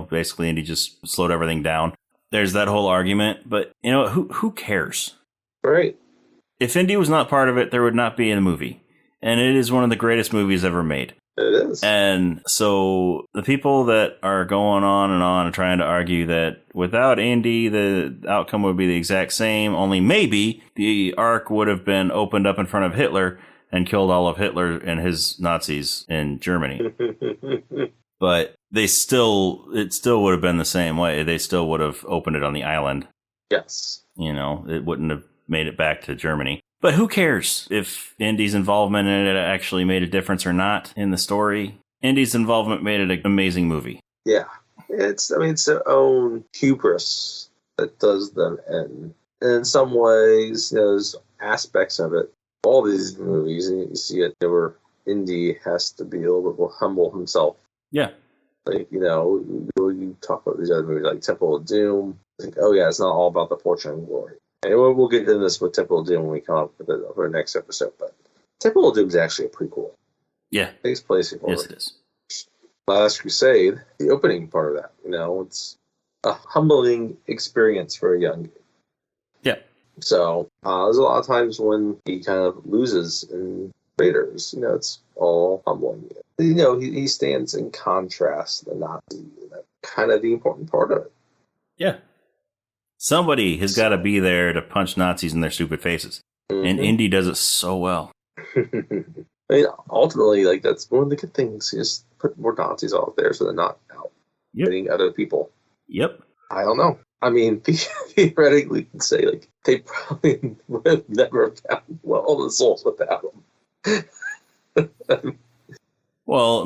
Basically Indy just slowed everything down. There's that whole argument, but who cares? Right. If Indy was not part of it, there would not be a movie. And it is one of the greatest movies ever made. It is. And so the people that are going on and trying to argue that without Indy, the outcome would be the exact same, only maybe the Ark would have been opened up in front of Hitler and killed all of Hitler and his Nazis in Germany. But it still would have been the same way. They still would have opened it on the island. Yes. It wouldn't have made it back to Germany. But who cares if Indy's involvement in it actually made a difference or not in the story? Indy's involvement made it an amazing movie. Yeah. It's their own hubris that does them in. And in some ways, there's aspects of it. All these movies, and you see it where Indy has to be a little bit more humble himself. Yeah. Like, you talk about these other movies like Temple of Doom. Like, oh yeah, it's not all about the fortune and glory. And we'll get into this with Temple of Doom when we come up with it for our next episode. But Temple of Doom is actually a prequel. Yeah. It takes place before. Yes, it is. Last Crusade, the opening part of that. It's a humbling experience for a young kid. Yeah. So there's a lot of times when he kind of loses in Raiders. It's all humbling. He stands in contrast to the Nazi. That's kind of the important part of it. Yeah. Somebody has got to be there to punch Nazis in their stupid faces. Mm-hmm. And Indy does it so well. Ultimately, that's one of the good things. You just put more Nazis out there so they're not out hitting other people. Yep. I don't know. Theoretically, you can say, they probably would have never found all the souls without them. Well,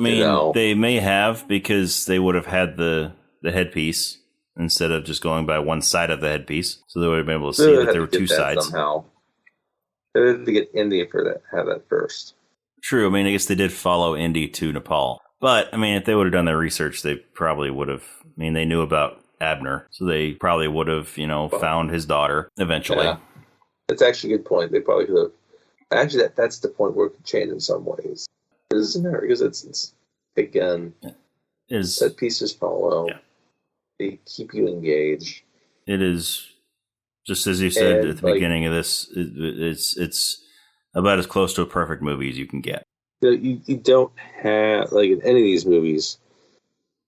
they may have, because they would have had the headpiece instead of just going by one side of the headpiece. So they would have been able to see that there were two sides. Somehow. They had to get Indy for that, have that first. True. I guess they did follow Indy to Nepal. But, if they would have done their research, they probably would have. They knew about Abner, so they probably would have, found his daughter eventually. Yeah. That's actually a good point. They probably could have. Actually, that's the point where it could change in some ways. It doesn't matter, because it's again, that pieces follow. Yeah. They keep you engaged. It is, just as you said at the beginning of this, it's about as close to a perfect movie as you can get. You don't have, in any of these movies,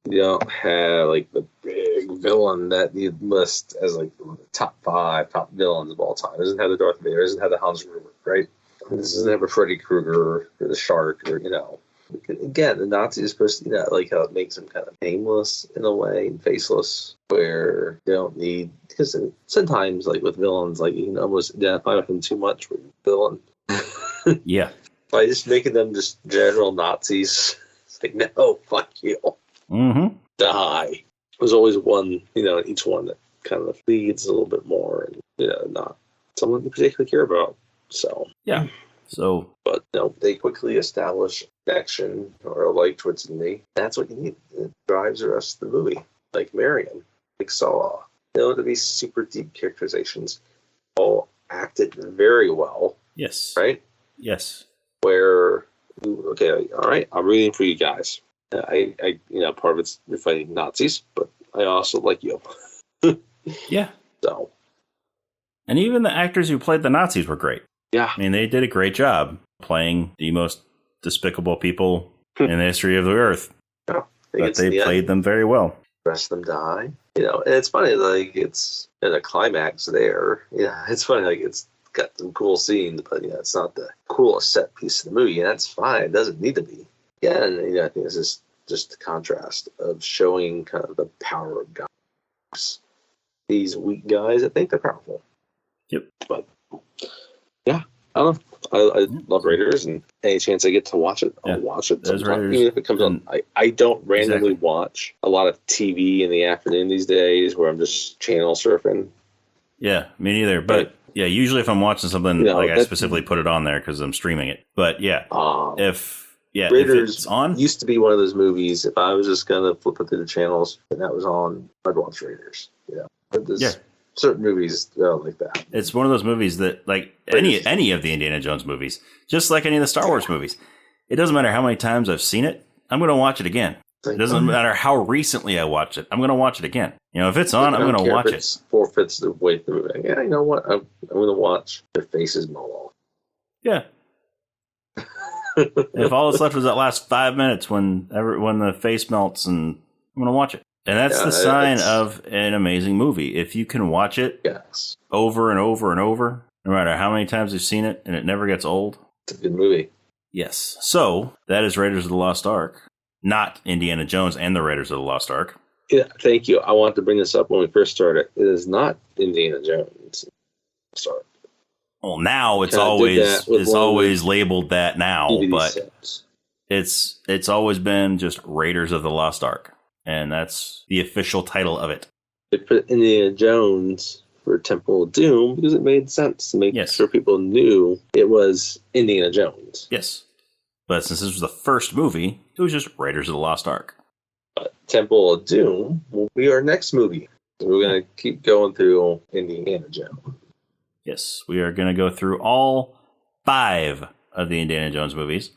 you don't have, the big villain that you list as, the top 5 top villains of all time. It doesn't have the Darth Vader, it doesn't have the Hans Gruber, right? This doesn't have a Freddy Krueger or the Shark or, Again, the Nazi is supposed to, how it makes them kind of nameless in a way, and faceless, where they don't need, because sometimes, with villains, you can almost identify with them too much with the villain. Yeah. By just making them just general Nazis. It's no, fuck you. Mm-hmm. Die. There's always one, each one that kind of leads a little bit more, and, not someone you particularly care about. So. Yeah. But they quickly establish action or a like towards me. That's what you need. It drives the rest of the movie. Like Marion, like Saw. To be super deep characterizations. All acted very well. Yes. Right? Yes. Where, okay, all right, I'm rooting for you guys. I part of it's you're fighting Nazis, but I also like you. Yeah. So. And even the actors who played the Nazis were great. Yeah. They did a great job playing the most despicable people in the history of the earth. Yeah, but they played them very well. The rest of them die. And it's funny, it's in a climax there. Yeah, it's funny, it's got some cool scenes, but it's not the coolest set piece of the movie, and that's fine. It doesn't need to be. Yeah, and I think this is just the contrast of showing kind of the power of God. These weak guys, I think they're powerful. Yep. But yeah, I don't know. I love Raiders, and any chance I get to watch it, I'll watch it sometime. Even if it comes on. I don't randomly watch a lot of TV in the afternoon these days where I'm just channel surfing. Yeah, me neither. But yeah, usually if I'm watching something, I specifically put it on there because I'm streaming it. But yeah, if Raiders it's on, used to be one of those movies. If I was just gonna flip it through the channels and that was on, I'd watch Raiders. But certain movies like that. It's one of those movies that, any of the Indiana Jones movies, just like any of the Star Wars movies, it doesn't matter how many times I've seen it, I'm going to watch it again. It doesn't matter how recently I watched it, I'm going to watch it again. If it's on, I'm going to watch it. 4/5 the way through it. Yeah, you know what? I'm going to watch their faces melt off. Yeah. If all that's left was that last 5 minutes when the face melts, and I'm going to watch it. And that's the sign of an amazing movie. If you can watch it over and over and over, no matter how many times you've seen it, and it never gets old. It's a good movie. Yes. So, that is Raiders of the Lost Ark. Not Indiana Jones and the Raiders of the Lost Ark. Yeah, thank you. I wanted to bring this up when we first started. It is not Indiana Jones. Sorry. Well, now it's Kinda did that with one of the always labeled that now, DVD but sets. it's always been just Raiders of the Lost Ark, and that's the official title of it. They put Indiana Jones for Temple of Doom because it made sense to make sure people knew it was Indiana Jones. Yes. But since this was the first movie, it was just Raiders of the Lost Ark. Temple of Doom will be our next movie. So we're going to keep going through Indiana Jones. Yes, we are going to go through all 5 of the Indiana Jones movies.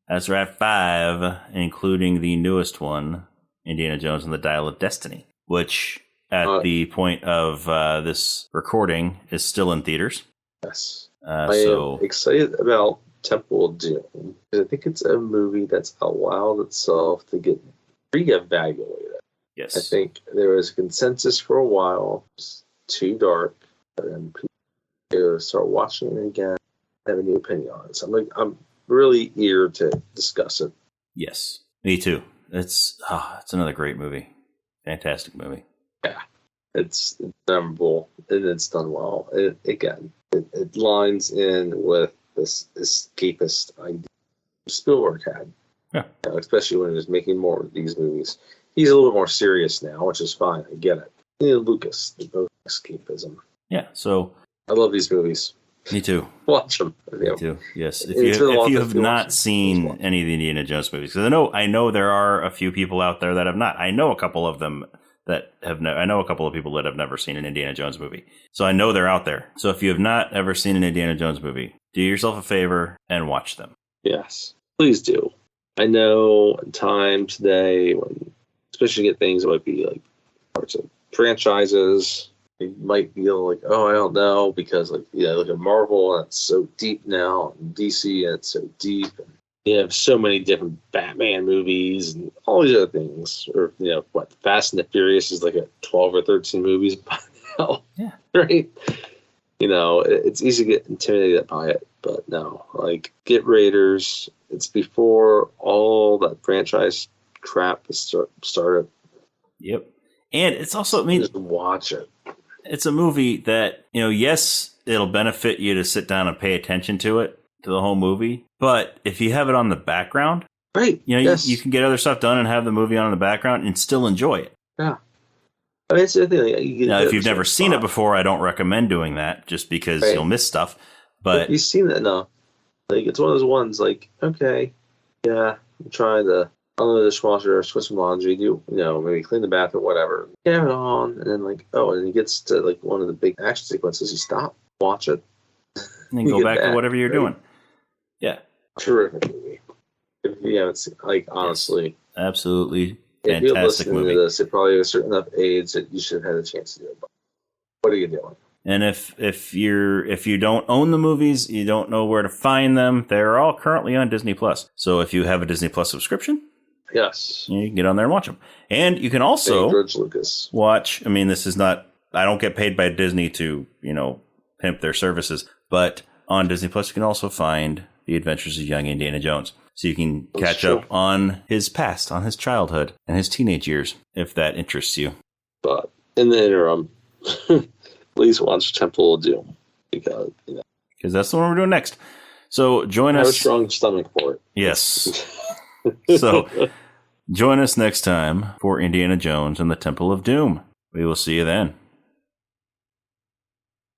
That's right, 5, including the newest one, Indiana Jones and the Dial of Destiny, which at the point of this recording is still in theaters. Yes. I am excited about Temple of Doom because I think it's a movie that's allowed itself to get reevaluated. Yes. I think there was a consensus for a while. It's too dark. And people start watching it again, have a new opinion on it. So I'm really eager to discuss it. Yes. Me too. It's another great movie. Fantastic movie. Yeah. It's memorable and it's done well. It lines in with this escapist idea Spielberg had. Yeah. Especially when he was making more of these movies. He's a little more serious now, which is fine. I get it. Lucas, they both escapism. Yeah, so I love these movies. Me too. Watch them. Me too. Yes. If you have not seen any of the Indiana Jones movies, because I know there are a few people out there that have not. I know a couple of them that have. I know a couple of people that have never seen an Indiana Jones movie, so I know they're out there. So if you have not ever seen an Indiana Jones movie, do yourself a favor and watch them. Yes, please do. I know in time today, when especially get things that might be like parts of franchises. You might feel like, I don't know, because look at Marvel and it's so deep now, and DC and it's so deep, and you have so many different Batman movies and all these other things. Or Fast and the Furious is like a 12 or 13 movies by now. Yeah. Right? It's easy to get intimidated by it, but no, get Raiders. It's before all that franchise crap started. Yep. And it's also, just watch it. It's a movie that, yes, it'll benefit you to sit down and pay attention to the whole movie. But if you have it on the background, right? You can get other stuff done and have the movie on in the background and still enjoy it. Yeah. I mean, it's the thing. Now, if you've never seen it before, I don't recommend doing that just because you'll miss stuff. But if you've seen it enough, it's one of those ones. Okay, yeah, I'm trying to unload the dishwasher, switch some laundry, maybe clean the bathroom, whatever. You have it on, and then and it gets to one of the big action sequences. You stop, watch it, and then go back to whatever you're doing. Yeah, terrific movie. If you haven't seen, honestly, yes, absolutely fantastic if you're listening movie. To this, it probably has certain enough age that you should have had a chance to do it. But what are you doing? And if you don't own the movies, you don't know where to find them. They're all currently on Disney Plus. So if you have a Disney Plus subscription. Yes. You can get on there and watch them. And you can also George Lucas. watch, this is not, I don't get paid by Disney to, pimp their services, but on Disney Plus, you can also find The Adventures of Young Indiana Jones. So you can catch up on his past, on his childhood and his teenage years, if that interests you. But in the interim, please watch Temple of Doom because that's the one we're doing next. So join us. I have a strong stomach for it. Yes. So join us next time for Indiana Jones and the Temple of Doom. We will see you then.